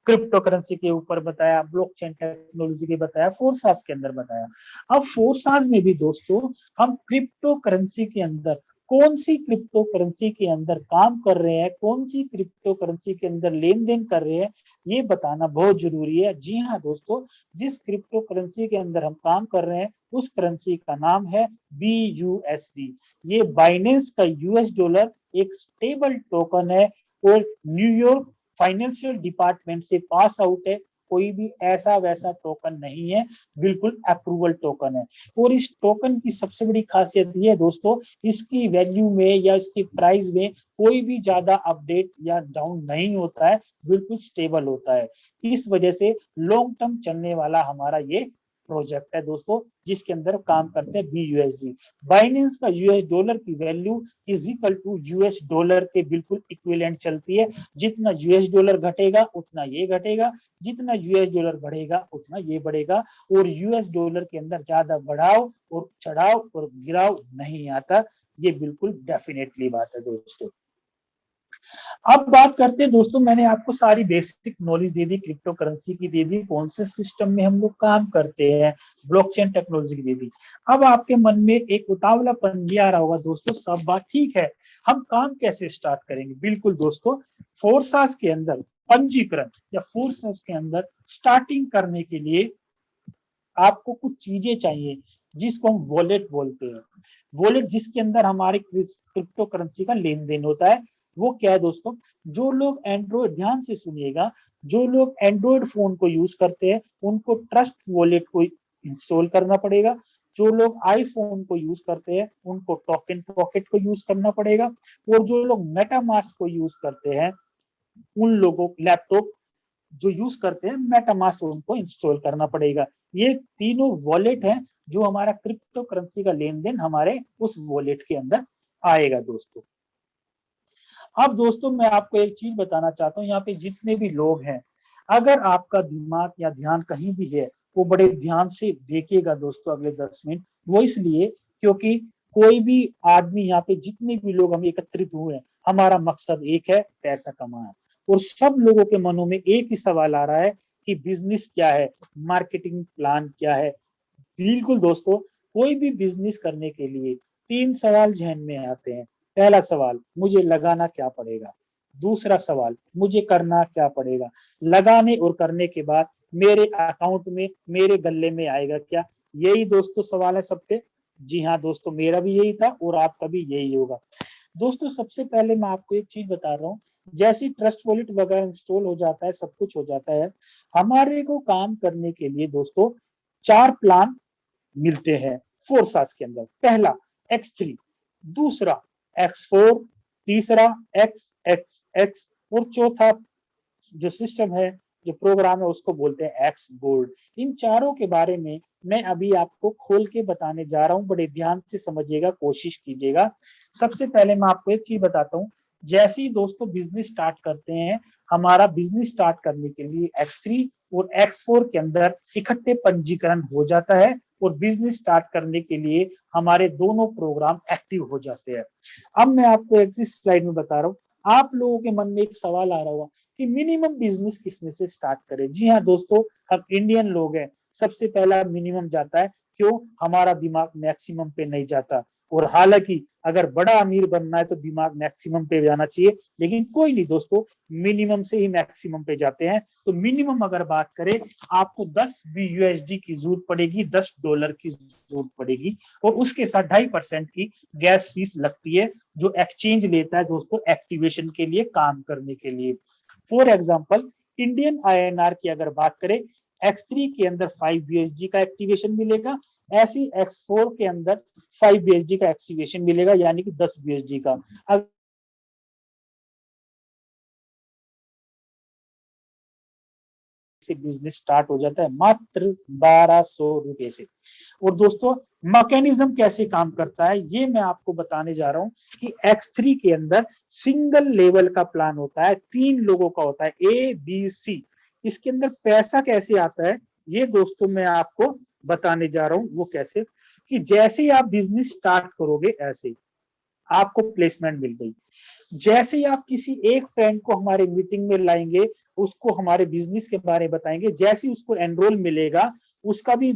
क्रिप्टो करेंसी के ऊपर बताया, ब्लॉकचेन टेक्नोलॉजी के बताया, फोरसास के अंदर बताया। अब फोरसास में भी दोस्तों हम क्रिप्टो करेंसी के अंदर कौन सी क्रिप्टो करेंसी के अंदर काम कर रहे हैं, कौन सी क्रिप्टो करेंसी के अंदर लेन देन कर रहे हैं, ये बताना बहुत जरूरी है। जी हाँ दोस्तों, जिस क्रिप्टो करेंसी के अंदर हम काम कर रहे हैं उस करेंसी का नाम है BUSD। ये बाइनेंस का US डॉलर एक स्टेबल टोकन है और न्यूयॉर्क फाइनेंशियल डिपार्टमेंट से पास आउट है। कोई भी ऐसा वैसा टोकन नहीं है, बिल्कुल अप्रूवल टोकन है। और इस टोकन की सबसे बड़ी खासियत ये है दोस्तों, इसकी वैल्यू में या इसकी प्राइस में कोई भी ज्यादा अपडेट या डाउन नहीं होता है, बिल्कुल स्टेबल होता है। इस वजह से लॉन्ग टर्म चलने वाला हमारा ये प्रोजेक्ट है दोस्तों, जिसके अंदर काम करते हैं BUSD। बाइनेंस का US डॉलर की value is equal to US dollar के बिल्कुल इक्विवेलेंट चलती है। जितना US डॉलर घटेगा उतना ये घटेगा, जितना US डॉलर बढ़ेगा उतना ये बढ़ेगा। और US डॉलर के अंदर ज्यादा बढ़ाव और चढ़ाव और गिराव नहीं आता, ये बिल्कुल डेफिनेटली बात है दोस्तों। अब बात करते हैं दोस्तों, मैंने आपको सारी बेसिक नॉलेज दे दी, क्रिप्टो करेंसी की दे दी, कौन से सिस्टम में हम लोग काम करते हैं, ब्लॉकचेन टेक्नोलॉजी की दे दी। अब आपके मन में एक उतावलापन भी आ रहा होगा दोस्तों, सब बात ठीक है, हम काम कैसे स्टार्ट करेंगे। बिल्कुल दोस्तों, फोरसास के अंदर पंजीकरण या फोरसास के अंदर स्टार्टिंग करने के लिए आपको कुछ चीजें चाहिए, जिसको हम वॉलेट बोलते हैं। वॉलेट जिसके अंदर हमारी क्रिप्टो करेंसी का लेन देन होता है। वो क्या है दोस्तों, जो लोग एंड्रॉइड, ध्यान से सुनिएगा, जो लोग एंड्रॉइड फोन को यूज करते हैं उनको ट्रस्ट वॉलेट को इंस्टॉल करना पड़ेगा। जो लोग आईफोन को यूज करते हैं उनको टोकन पॉकेट को यूज करना पड़ेगा। और जो लोग मेटामास्क को यूज करते हैं उन लोगों, लैपटॉप जो यूज करते हैं मेटामास्क, उनको इंस्टॉल करना पड़ेगा। ये तीनों वॉलेट हैं जो हमारा क्रिप्टो करेंसी का लेन देन हमारे उस वॉलेट के अंदर आएगा दोस्तों। अब दोस्तों मैं आपको एक चीज बताना चाहता हूँ, यहाँ पे जितने भी लोग हैं, अगर आपका दिमाग या ध्यान कहीं भी है वो बड़े ध्यान से देखिएगा दोस्तों अगले 10 मिनट। वो इसलिए क्योंकि कोई भी आदमी, यहाँ पे जितने भी लोग हम एकत्रित हुए हैं, हमारा मकसद एक है, पैसा कमाना। और सब लोगों के मनों में एक ही सवाल आ रहा है कि बिजनेस क्या है, मार्केटिंग प्लान क्या है। बिल्कुल दोस्तों, कोई भी बिजनेस करने के लिए 3 सवाल जहन में आते हैं। पहला सवाल, मुझे लगाना क्या पड़ेगा। दूसरा सवाल, मुझे करना क्या पड़ेगा। लगाने और करने के बाद मेरे अकाउंट में, मेरे गल्ले में आएगा क्या। यही दोस्तों सवाल है सबके। जी हाँ दोस्तों, मेरा भी यही था और आपका भी यही होगा। दोस्तों सबसे पहले मैं आपको एक चीज बता रहा हूँ, जैसे ट्रस्ट वॉलेट वगैरह इंस्टॉल हो जाता है, सब कुछ हो जाता है, हमारे को काम करने के लिए दोस्तों 4 प्लान मिलते हैं फोरसास के अंदर। पहला X3, दूसरा X4, तीसरा XXX और चौथा जो सिस्टम है, जो प्रोग्राम है, उसको बोलते हैं X गोल्ड। इन चारों के बारे में मैं अभी आपको खोल के बताने जा रहा हूं, बड़े ध्यान से समझिएगा, कोशिश कीजिएगा। सबसे पहले मैं आपको एक चीज बताता हूं, जैसे ही दोस्तों बिजनेस स्टार्ट करते हैं, हमारा बिजनेस स्टार्ट करने के लिए X3 और X4 के अंदर इकट्ठे पंजीकरण हो जाता है और बिजनेस स्टार्ट करने के लिए हमारे दोनों प्रोग्राम एक्टिव हो जाते हैं। अब मैं आपको एक चीज स्लाइड में बता रहा हूँ, आप लोगों के मन में एक सवाल आ रहा होगा कि मिनिमम बिजनेस किसने से स्टार्ट करें। जी हाँ दोस्तों, हम इंडियन लोग हैं, सबसे पहला मिनिमम जाता है। क्यों? हमारा दिमाग मैक्सिमम पे नहीं जाता। और हालांकि अगर बड़ा अमीर बनना है तो दिमाग मैक्सिमम पे जाना चाहिए, लेकिन कोई नहीं दोस्तों, मिनिमम से ही मैक्सिमम पे जाते हैं। तो मिनिमम अगर बात करें, आपको 10 यूएसडी की जरूरत पड़ेगी, $10 की जरूरत पड़ेगी, और उसके साथ 2.5% की गैस फीस लगती है, जो एक्सचेंज लेता है दोस्तों एक्टिवेशन के लिए, काम करने के लिए। फॉर एग्जाम्पल, इंडियन आईएनआर की अगर बात करें, X3 के अंदर 5 यूएसडी का एक्टिवेशन मिलेगा, ऐसी X4 के अंदर 5 यूएसडी का एक्टिवेशन मिलेगा, यानी कि 10 यूएसडी का। से बिजनेस स्टार्ट हो जाता है मात्र 1200 रुपए से। और दोस्तों, मैकेनिज्म कैसे काम करता है ये मैं आपको बताने जा रहा हूं कि X3 के अंदर सिंगल लेवल का प्लान होता है, 3 लोगों का होता है, ABC। इसके अंदर पैसा कैसे आता है ये दोस्तों मैं आपको बताने जा रहा हूं। वो कैसे? कि जैसे ही आप बिजनेस स्टार्ट करोगे, ऐसे आपको प्लेसमेंट मिल गई। जैसे ही आप किसी एक फ्रेंड को हमारे मीटिंग में लाएंगे, उसको हमारे बिजनेस के बारे में बताएंगे, जैसे ही उसको एनरोल मिलेगा, उसका भी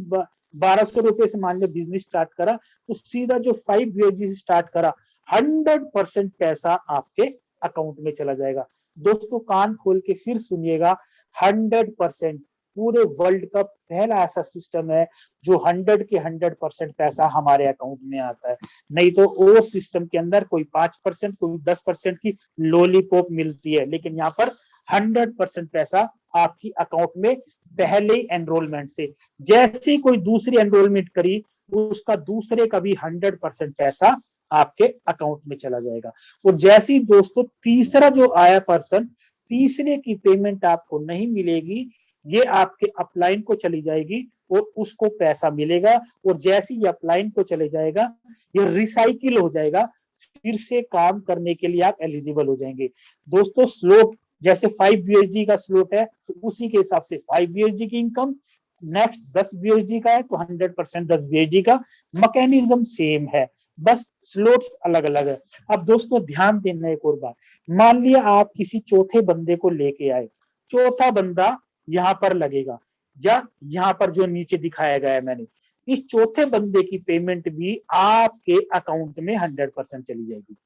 1200 रुपए से मान लो बिजनेस स्टार्ट करा, तो सीधा जो 5 यूएसडी से स्टार्ट करा, 100% पैसा आपके अकाउंट में चला जाएगा। दोस्तों कान खोल के फिर सुनिएगा, 100%। पूरे वर्ल्ड का पहला ऐसा सिस्टम है जो 100% पैसा हमारे अकाउंट में आता है। नहीं तो वो सिस्टम के अंदर कोई 5%, कोई 10% की लॉलीपॉप मिलती है, लेकिन यहाँ पर 100% पैसा आपकी अकाउंट में पहले ही एनरोलमेंट से। जैसे ही कोई दूसरी एनरोलमेंट करी, उसका दूसरे का भी 100% पैसा आपके अकाउंट में चला जाएगा। और जैसे ही दोस्तों तीसरा जो आया पर्सन, तीसरे की पेमेंट आपको नहीं मिलेगी, ये आपके अपलाइन को चली जाएगी और उसको पैसा मिलेगा। और जैसे ही अपलाइन को चले जाएगा, ये रिसाइकिल हो जाएगा, फिर से काम करने के लिए आप एलिजिबल हो जाएंगे। दोस्तों स्लोट जैसे 5 यूएसडी का स्लोट है, तो उसी के हिसाब से 5 यूएसडी की इनकम, नेक्स्ट 10 यूएसडी का है तो 100% 10 यूएसडी का। मैकेनिज्म सेम है, बस स्लोट अलग अलग है। अब दोस्तों ध्यान देना एक और बात, मान लिया आप किसी चौथे बंदे को लेके आए, चौथा बंदा यहाँ पर लगेगा, या यहाँ पर जो नीचे दिखाया गया है मैंने, इस चौथे बंदे की पेमेंट भी आपके अकाउंट में 100% चली जाएगी।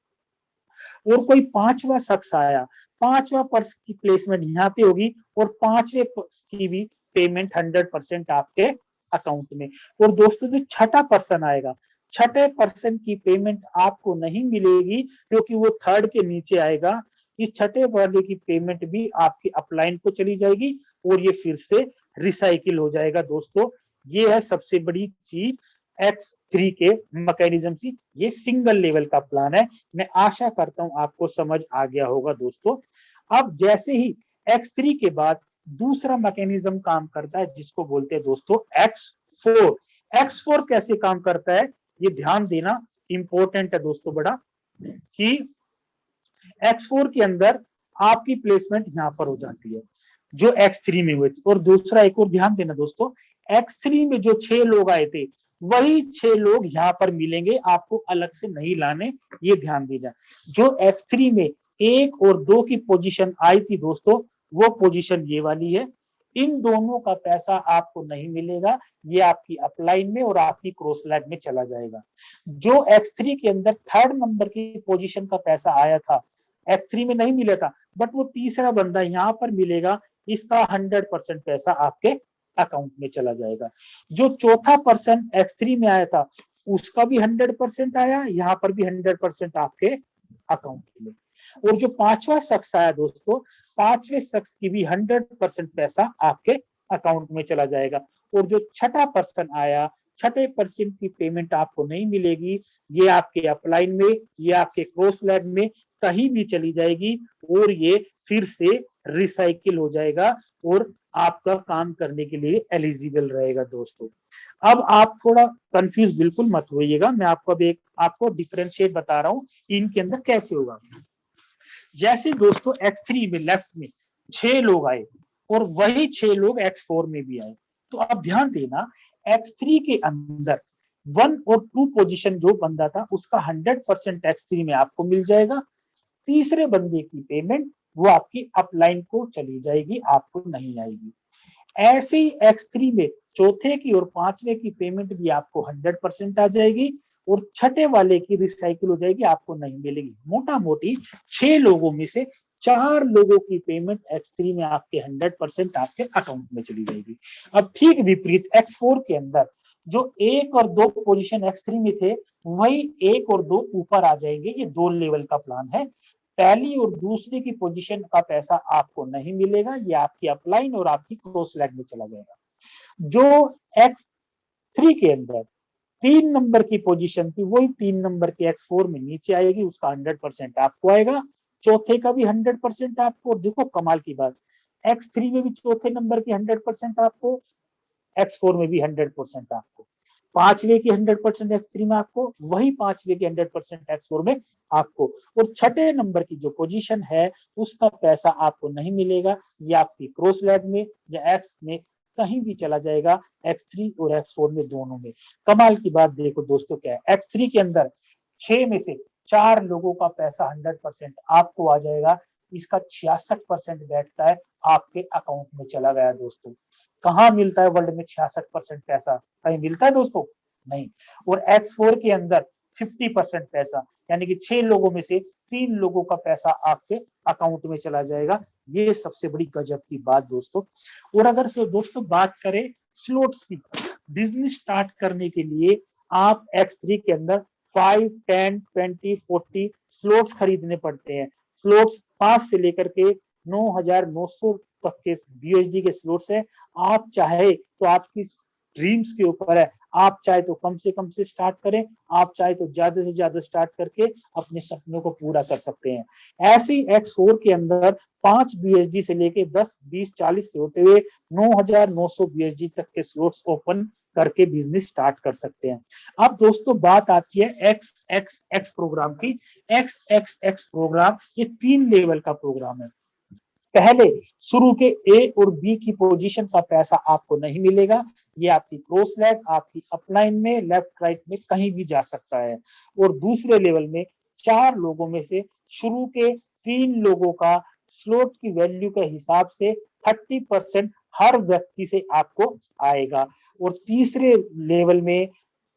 और कोई पांचवा शख्स आया, पांचवा पर्स की प्लेसमेंट यहाँ पे होगी, और पांचवे की भी पेमेंट 100% आपके अकाउंट में। और दोस्तों जो छठा पर्सन आएगा, छठे पर्सन की पेमेंट आपको नहीं मिलेगी, क्योंकि वो थर्ड के नीचे आएगा। इस छठे वाले की पेमेंट भी आपकी अपलाइन को चली जाएगी और ये फिर से रिसाइकिल हो जाएगा। दोस्तों ये है सबसे बड़ी चीज X3 के मैकेनिज्म की, ये सिंगल लेवल का प्लान है। मैं आशा करता हूं आपको समझ आ गया होगा दोस्तों। अब जैसे ही X3 के बाद दूसरा मैकेनिज्म काम करता है, जिसको बोलते हैं दोस्तों X4। X4 कैसे काम करता है ये ध्यान देना इंपॉर्टेंट है दोस्तों बड़ा, कि X4 के अंदर आपकी प्लेसमेंट यहां पर हो जाती है जो X3 में हुई थी। और दूसरा एक और ध्यान देना दोस्तों, X3 में जो 6 लोग आए थे, वही 6 लोग यहाँ पर मिलेंगे, आपको अलग से नहीं लाने, ये ध्यान दीजिए। जो X3 में 1 और 2 की पोजीशन आई थी दोस्तों, वो पोजीशन ये वाली है। इन दोनों का पैसा आपको नहीं मिलेगा, ये आपकी अपलाइन में और आपकी क्रॉस लैग में चला जाएगा। जो X3 के अंदर थर्ड नंबर की पोजीशन का पैसा आया था, X3 में नहीं मिला था, बट वो तीसरा बंदा यहाँ पर मिलेगा, इसका 100% पैसा आपके अकाउंट में चला जाएगा। जो चौथा पर्सन X3 में आया था, उसका भी 100% आया, यहाँ पर भी 100% आपके अकाउंट में। और जो पांचवा शख्स आया दोस्तों, पांचवे शख्स की भी 100% पैसा आपके अकाउंट में चला जाएगा। और जो छठा पर्सन आया, छठे पर्सन की पेमेंट आपको नहीं मिलेगी, ये आपके अपलाइन में, ये आपके क्रॉस लैब में कहीं भी चली जाएगी, और ये फिर से रिसाइकिल हो जाएगा और आपका काम करने के लिए एलिजिबल रहेगा दोस्तों। अब आप थोड़ा कंफ्यूज बिल्कुल मत होइएगा, मैं आपको अब एक आपको डिफरेंशिएट बता रहा हूं इनके अंदर कैसे होगा। जैसे दोस्तों X3 में लेफ्ट में 6 लोग आए, और वही 6 लोग X4 में भी आए। तो अब ध्यान देना, X3 के अंदर 1 और 2 पोजीशन जो बंदा था उसका 100% X3 में आपको मिल जाएगा। तीसरे बंदे की पेमेंट वो आपकी अपलाइन को चली जाएगी, आपको नहीं आएगी। ऐसे ही X3 में चौथे की और पांचवे की पेमेंट भी आपको 100% आ जाएगी और छठे वाले की रिसाइकिल हो जाएगी, आपको नहीं मिलेगी। मोटा मोटी 6 लोगों में से 4 लोगों की पेमेंट X3 में आपके 100% आपके अकाउंट में चली जाएगी। अब ठीक विपरीत X4 के अंदर जो 1 और 2 पोजीशन X3 में थे, वही 1 और 2 ऊपर आ जाएंगे। ये 2 लेवल का प्लान है। पहली और दूसरी की पोजीशन का पैसा आपको नहीं मिलेगा, ये आपकी अपलाइन और आपकी क्रॉस लैग में चला जाएगा। जो X3 के अंदर 3 नंबर की पोजीशन थी, वही 3 नंबर की X4 में नीचे आएगी, उसका 100% आपको आएगा। चौथे का भी 100% आपको। देखो कमाल की बात, X3 में भी चौथे नंबर की 100% आपको, X4 में भी 100% आपको। पांचवे की 100% X3 में आपको, वही पांचवे की 100% X4 में आपको। और छठे नंबर की जो पोजीशन है उसका पैसा आपको नहीं मिलेगा, ये आपकी क्रॉस लैग में या एक्स में कहीं भी चला जाएगा, X3 और X4 में दोनों में। कमाल की बात देखो दोस्तों क्या है, X3 के अंदर 6 में से 4 लोगों का पैसा 100% आपको आ जाएगा, इसका 66% बैठता है आपके अकाउंट में चला गया दोस्तों। कहाँ मिलता है वर्ल्ड में 66% पैसा? कहीं मिलता है दोस्तों? नहीं। और X4 के अंदर 50% पैसा, यानी कि 6 लोगों में से 3 लोगों का पैसा आपके अकाउंट में चला जाएगा। ये सबसे बड़ी गजब की बात दोस्तों। और अगर से दोस्तों बात करें स्लॉट्स की, बिजनेस स्टार्ट करने के लिए आप X3 के अंदर 5, 10, 20, 40 स्लॉट्स खरीदने पड़ते हैं। स्लॉट्स 5 से लेकर के 9,900 तक के BUSD के स्लॉट्स है। आप चाहे तो आपकी ड्रीम्स के ऊपर है, आप चाहे तो कम से कम से स्टार्ट करें, आप चाहे तो ज्यादा से ज्यादा स्टार्ट करके अपने सपनों को पूरा कर सकते हैं। ऐसे ही X4 के अंदर 5 BUSD से लेके 10, 20, 40 से होते हुए 9,900 BUSD तक के स्लॉट्स ओपन करके बिजनेस स्टार्ट कर सकते हैं। अब दोस्तों बात आती है XXX प्रोग्राम की। XXX प्रोग्राम ये 3 लेवल का प्रोग्राम है। पहले शुरू के ए और बी की पोजीशन का पैसा आपको नहीं मिलेगा, ये आपकी क्रॉस लैग आपकी अपलाइन में लेफ्ट राइट में कहीं भी जा सकता है। और दूसरे लेवल में 4 लोगों में से शुरू के 3 लोगों का स्लॉट की वैल्यू के हिसाब से 30% हर व्यक्ति से आपको आएगा। और तीसरे लेवल में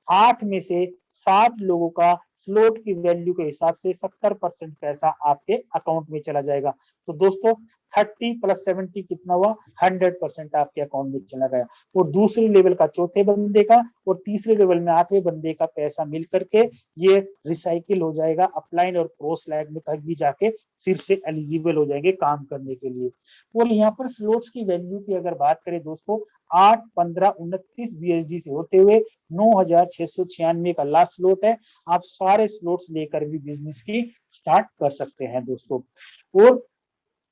8 में से 7 लोगों का स्लॉट की वैल्यू के हिसाब से 70% पैसा आपके अकाउंट में चला जाएगा। तो दोस्तों 30 + 70 कितना हुआ? 100% आपके अकाउंट में चला गया। और दूसरे लेवल का चौथे बंदे का और तीसरे लेवल में 8वें बंदे का पैसा मिल करके ये रिसाइकिल हो जाएगा अपलाइन और क्रॉस लैग में कहीं भी जाके फिर से एलिजिबल हो जाएंगे काम करने के लिए। और यहाँ पर स्लॉट्स की वैल्यू की अगर बात करें दोस्तों, 8, 15, 29 BUSD से होते हुए 9,696 का लास्ट स्लॉट है। आप सारे स्लॉट्स लेकर भी बिजनेस की स्टार्ट कर सकते हैं दोस्तों। और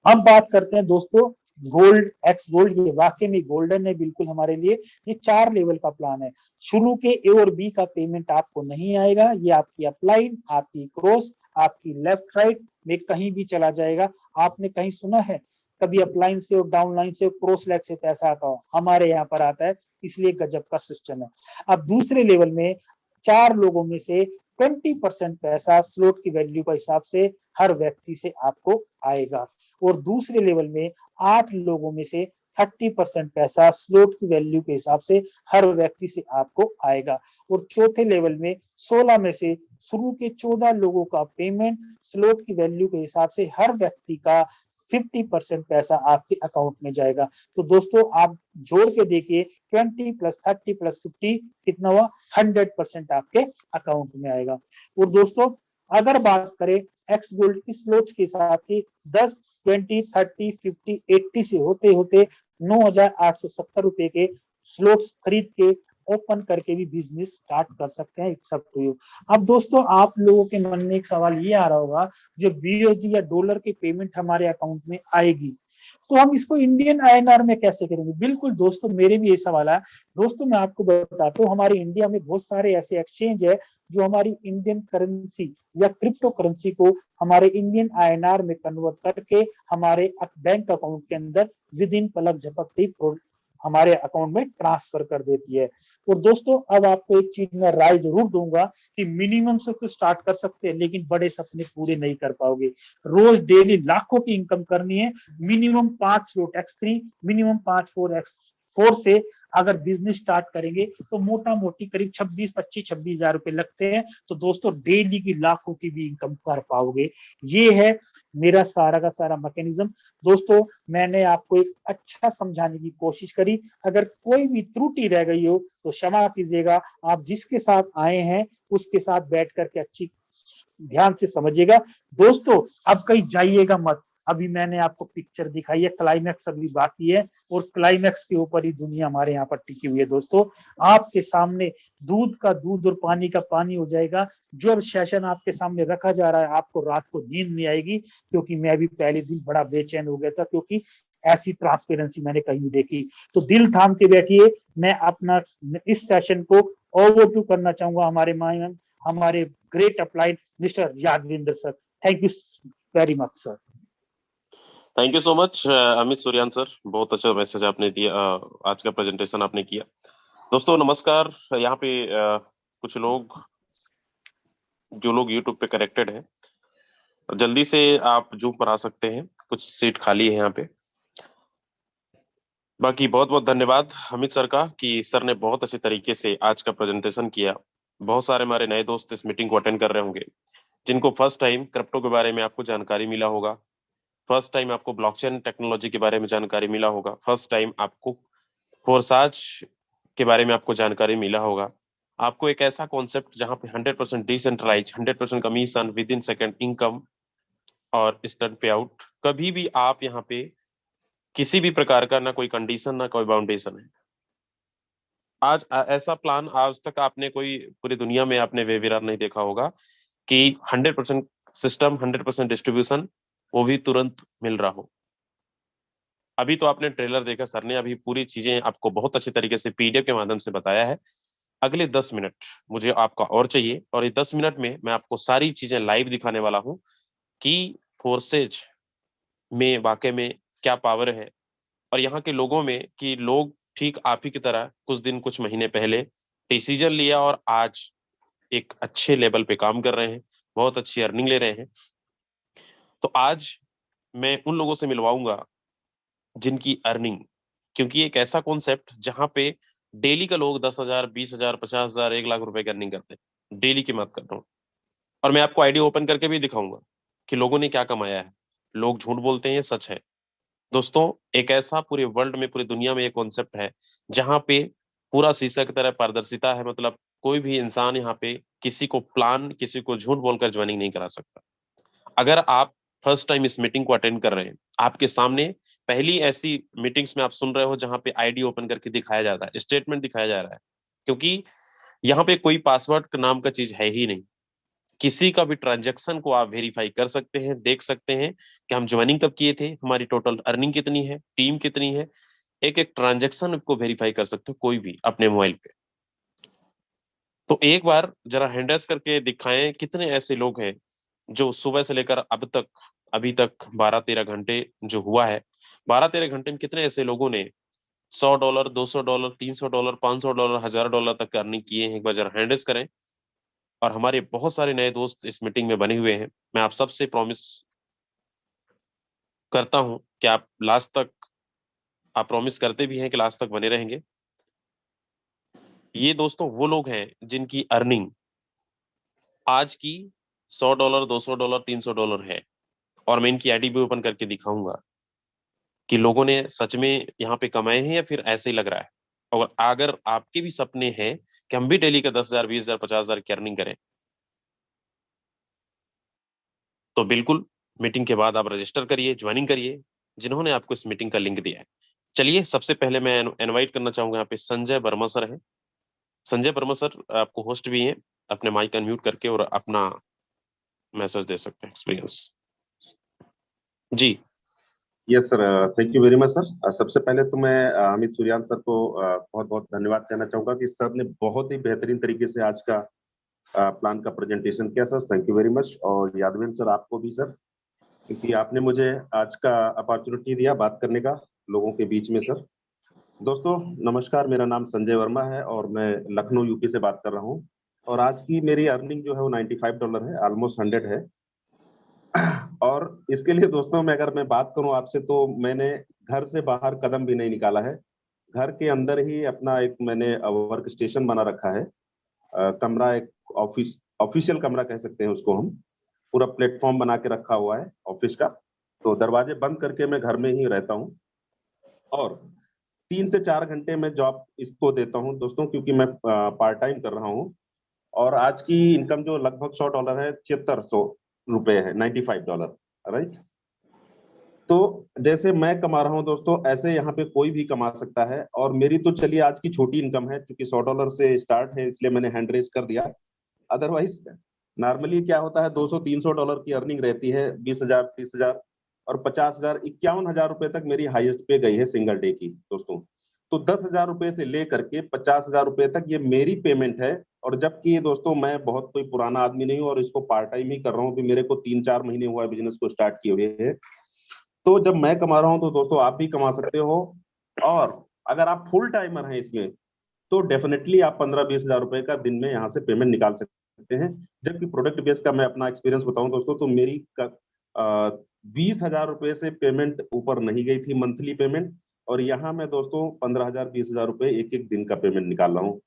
अब बात करते हैं दोस्तों गोल्ड, एक्स गोल्ड। ये वाकई में गोल्डन है बिल्कुल हमारे लिए। ये 4 लेवल का प्लान है। शुरू के ए और बी का पेमेंट आपको नहीं आएगा, ये आपकी अपलाइन, आपकी क्रॉस, आपकी लेफ्ट राइट में कहीं भी चला जाएगा। आपने कहीं सुना है कभी अपलाइन से और डाउनलाइन से क्रॉस लैग से पैसा आता हो? हमारे यहाँ पर आता है, इसलिए गजब का सिस्टम है। अब दूसरे लेवल में 4 लोगों में से 20% पैसा स्लॉट की वैल्यू के हिसाब से हर व्यक्ति से आपको आएगा। और दूसरे लेवल में 8 लोगों में से 30% पैसा स्लॉट की वैल्यू के हिसाब से हर व्यक्ति से आपको आएगा। और चौथे लेवल में 16 में से शुरू के 14 लोगों का पेमेंट स्लॉट की वैल्यू के हिसाब से हर व्यक्ति का 50% पैसा आपके अकाउंट में जाएगा। तो दोस्तों आप जोड़ के देखिए, 20 + 30 + 50 कितना हुआ? 100% आपके अकाउंट में आएगा। और दोस्तों अगर बात करें एक्स गोल्ड की स्लॉट्स के हिसाब की, 10, 20, 30, 50, 80 से होते होते 9,870 रुपए के स्लॉट्स खरीद के ओपन करके भी बिजनेस स्टार्ट कर सकते हैं। It's up to you. अब दोस्तों आप लोगों के मन में एक सवाल ये आ रहा होगा, जो BUSD या डॉलर की पेमेंट हमारे अकाउंट में आएगी तो हम इसको इंडियन आईएनआर में कैसे करेंगे? बिल्कुल दोस्तों, मेरे भी ये सवाल है। दोस्तों मैं आपको बताता हूँ, हमारे इंडिया में बहुत सारे ऐसे एक्सचेंज है जो हमारी इंडियन करेंसी या क्रिप्टो करेंसी को हमारे इंडियन आईएनआर में कन्वर्ट करके हमारे बैंक अकाउंट के अंदर विद इन पलक झपकते ही हमारे अकाउंट में ट्रांसफर कर देती है। और दोस्तों अब आपको एक चीज मैं राय जरूर दूंगा कि मिनिमम से तो स्टार्ट कर सकते हैं, लेकिन बड़े सपने पूरे नहीं कर पाओगे। रोज डेली लाखों की इनकम करनी है, minimum 5 float X3, minimum 5 four X4 से अगर बिजनेस स्टार्ट करेंगे तो मोटा मोटी करीब 26-25-26 हजार रुपए लगते हैं। तो दोस्तों डेली की लाखों की भी इनकम कर पाओगे। ये है मेरा सारा का सारा मैकेनिज्म। दोस्तों मैंने आपको एक अच्छा समझाने की कोशिश करी, अगर कोई भी त्रुटि रह गई हो तो क्षमा कीजिएगा। आप जिसके साथ आए हैं उसके साथ बैठ करके अच्छी ध्यान से समझिएगा। दोस्तों अब कहीं जाइएगा मत, अभी मैंने आपको पिक्चर दिखाई है, क्लाइमैक्स अभी बाकी है और क्लाइमैक्स के ऊपर ही दुनिया हमारे यहाँ पर टिकी हुई है। दोस्तों आपके सामने दूध का दूध और पानी का पानी हो जाएगा। जो अब सेशन आपके सामने रखा जा रहा है, आपको रात को नींद नहीं आएगी, क्योंकि मैं भी पहले दिन बड़ा बेचैन हो गया था, क्योंकि ऐसी ट्रांसपेरेंसी मैंने कहीं नहीं देखी। तो दिल थाम के बैठिए। मैं अपना इस सेशन को ओवर टू करना चाहूंगा हमारे ग्रेट अपलाइड mister Yadvinder sir. Thank you very much sir. Thank you so much Amit Suryan sir, बहुत अच्छा मैसेज आपने दिया, आज का प्रेजेंटेशन आपने किया। दोस्तों नमस्कार। यहाँ पे कुछ लोग जो लोग यूट्यूब पे कनेक्टेड हैं, जल्दी से आप जूम पर आ सकते हैं, कुछ सीट खाली है यहाँ पे। बाकी बहुत बहुत धन्यवाद अमित सर का कि सर ने बहुत अच्छे तरीके से आज का प्रेजेंटेशन किया। बहुत सारे हमारे नए दोस्त इस मीटिंग को अटेंड कर रहे होंगे, जिनको फर्स्ट टाइम क्रिप्टो के बारे में आपको जानकारी मिला होगा, फर्स्ट टाइम आपको ब्लॉकचेन टेक्नोलॉजी के बारे में जानकारी मिला होगा, फर्स्ट टाइम आपको फोरसाज के बारे में आपको जानकारी मिला होगा। आपको एक ऐसा कॉन्सेप्ट जहां पे 100% decentralise, 100% commission, within second income और इंस्टेंट पे आउट, कभी भी आप यहाँ पे किसी भी प्रकार का ना कोई कंडीशन ना कोई बाउंडेशन है। आज ऐसा प्लान आज तक आपने कोई पूरी दुनिया में आपने वेबिनार नहीं देखा होगा कि 100% सिस्टम, 100% डिस्ट्रीब्यूशन, वो भी तुरंत मिल रहा हो। अभी तो आपने ट्रेलर देखा, सर ने अभी पूरी चीजें आपको बहुत अच्छे तरीके से पीडीएफ के माध्यम से बताया है। अगले 10 मिनट मुझे आपका और चाहिए, और ये 10 मिनट में मैं आपको सारी चीजें लाइव दिखाने वाला हूँ कि फोर्सेज में वाकई में क्या पावर है, और यहाँ के लोगों में कि लोग ठीक आप ही की तरह कुछ दिन कुछ महीने पहले डिसीजन लिया और आज एक अच्छे लेवल पे काम कर रहे हैं, बहुत अच्छी अर्निंग ले रहे हैं। तो आज मैं उन लोगों से मिलवाऊंगा जिनकी अर्निंग, क्योंकि एक ऐसा कॉन्सेप्ट जहां पे डेली का लोग 10,000, 20,000, 50,000, 1 लाख रुपए की अर्निंग करते हैं, डेली की बात कर रहा हूँ। और मैं आपको आईडी ओपन करके भी दिखाऊंगा कि लोगों ने क्या कमाया है। लोग झूठ बोलते हैं, ये सच है। दोस्तों एक ऐसा पूरे वर्ल्ड में, पूरी दुनिया में एक कॉन्सेप्ट है जहां पे पूरा शीशा की तरह पारदर्शिता है, मतलब कोई भी इंसान यहाँ पे किसी को प्लान, किसी को झूठ बोलकर ज्वाइनिंग नहीं करा सकता। अगर आप फर्स्ट टाइम इस मीटिंग को अटेंड कर रहे हैं, आपके सामने पहली ऐसी मीटिंग्स में आप सुन रहे हो जहां पे आईडी ओपन करके दिखाया जाता है, स्टेटमेंट दिखाया जा रहा है, क्योंकि यहाँ पे कोई पासवर्ड नाम का चीज है ही नहीं। किसी का भी ट्रांजैक्शन को आप वेरीफाई कर सकते हैं, देख सकते हैं कि हम ज्वाइनिंग कब किए थे, हमारी टोटल अर्निंग कितनी है, टीम कितनी है। एक एक ट्रांजैक्शन को वेरीफाई कर सकते हो कोई भी अपने मोबाइल पे। तो एक बार जरा हैंडल्स करके दिखाएं कितने ऐसे लोग हैं जो सुबह से लेकर अब तक, अभी तक 12-13 घंटे जो हुआ है, 12-13 घंटे में कितने ऐसे लोगों ने $100, $200, $300, $500, $1,000 तक अर्निंग किए हैं। एक बार जरा हैंडल्स करें। और हमारे बहुत सारे नए दोस्त इस मीटिंग में बने हुए हैं। मैं आप सबसे प्रॉमिस करता हूं कि आप लास्ट तक, आप प्रॉमिस करते भी हैं कि लास्ट तक बने रहेंगे। ये दोस्तों वो लोग हैं जिनकी अर्निंग आज की $100, $200, $300 है। और मैं इनकी आईडी भी ओपन करके दिखाऊंगा कि लोगों ने सच में यहाँ पे कमाए हैं या फिर ऐसे ही लग रहा है। और अगर आपके भी सपने हैं कि हम भी डेली का 10,000, 20,000, 50,000 की अर्निंग करें, तो बिल्कुल मीटिंग के बाद आप रजिस्टर करिए, ज्वाइनिंग करिए, जिन्होंने आपको इस मीटिंग का लिंक दिया है। चलिए सबसे पहले मैं इनवाइट करना चाहूंगा, यहाँ पे संजय वर्मा सर है। संजय वर्मा सर आपको होस्ट भी हैं, अपने माइक अनम्यूट करके और अपना मैसेज दे सकते हैं, एक्सपीरियंस। जी yes sir, thank you very much sir. सबसे पहले तो मैं अमित सूर्यान सर को बहुत बहुत धन्यवाद कहना चाहूंगा कि सर ने बहुत ही बेहतरीन तरीके से आज का प्लान का प्रेजेंटेशन किया sir. Thank you very much. और यादवेंद्र सर आपको भी सर, क्योंकि आपने मुझे आज का अपॉर्चुनिटी दिया बात करने का लोगों के बीच में सर। दोस्तों नमस्कार, मेरा नाम संजय वर्मा है और मैं लखनऊ यूपी से बात कर रहा हूँ। और आज की मेरी अर्निंग जो है वो $95 है, ऑलमोस्ट 100 है। और इसके लिए दोस्तों मैं बात करूं आपसे, तो मैंने घर से बाहर कदम भी नहीं निकाला है। घर के अंदर ही अपना एक मैंने वर्क स्टेशन बना रखा है। कमरा, एक ऑफिशियल कमरा कह सकते हैं उसको हम। पूरा प्लेटफॉर्म बना के रखा हुआ है ऑफिस का। तो दरवाजे बंद करके मैं घर में ही रहता हूँ और 3 से 4 घंटे मैं जॉब इसको देता हूँ दोस्तों, क्योंकि मैं पार्ट टाइम कर रहा हूँ। और आज की इनकम जो लगभग $100 है, $7600 है, $95, राइट। तो जैसे मैं कमा रहा हूँ दोस्तों, ऐसे यहाँ पे कोई भी कमा सकता है। और मेरी तो चलिए आज की छोटी इनकम है, क्योंकि $100 से स्टार्ट है, इसलिए मैंने हैंड रेज कर दिया। अदरवाइज नॉर्मली क्या होता है, $200-300 की अर्निंग रहती है, 20,000, 30,000 और 50,000, $51,000 तक मेरी हाईएस्ट पे गई है सिंगल डे की दोस्तों। तो $10,000 से लेकर के $50,000 तक ये मेरी पेमेंट है। और जबकि दोस्तों मैं बहुत कोई पुराना आदमी नहीं हूँ और इसको पार्ट टाइम ही कर रहा हूँ, भी मेरे को 3-4 महीने हुआ है बिजनेस को स्टार्ट किए हुए है। तो जब मैं कमा रहा हूं तो दोस्तों आप भी कमा सकते हो। और अगर आप फुल टाइमर हैं इसमें, तो डेफिनेटली आप 15-20 हजार रुपए का दिन में यहाँ से पेमेंट निकाल सकते हैं। जबकि प्रोडक्ट बेस का मैं अपना एक्सपीरियंस बताऊं दोस्तों, तो मेरी 20,000 रुपए से पेमेंट ऊपर नहीं गई थी मंथली पेमेंट। और यहाँ मैं दोस्तों 15,000-20,000 रुपए एक एक दिन का पेमेंट निकाल रहा हूँ।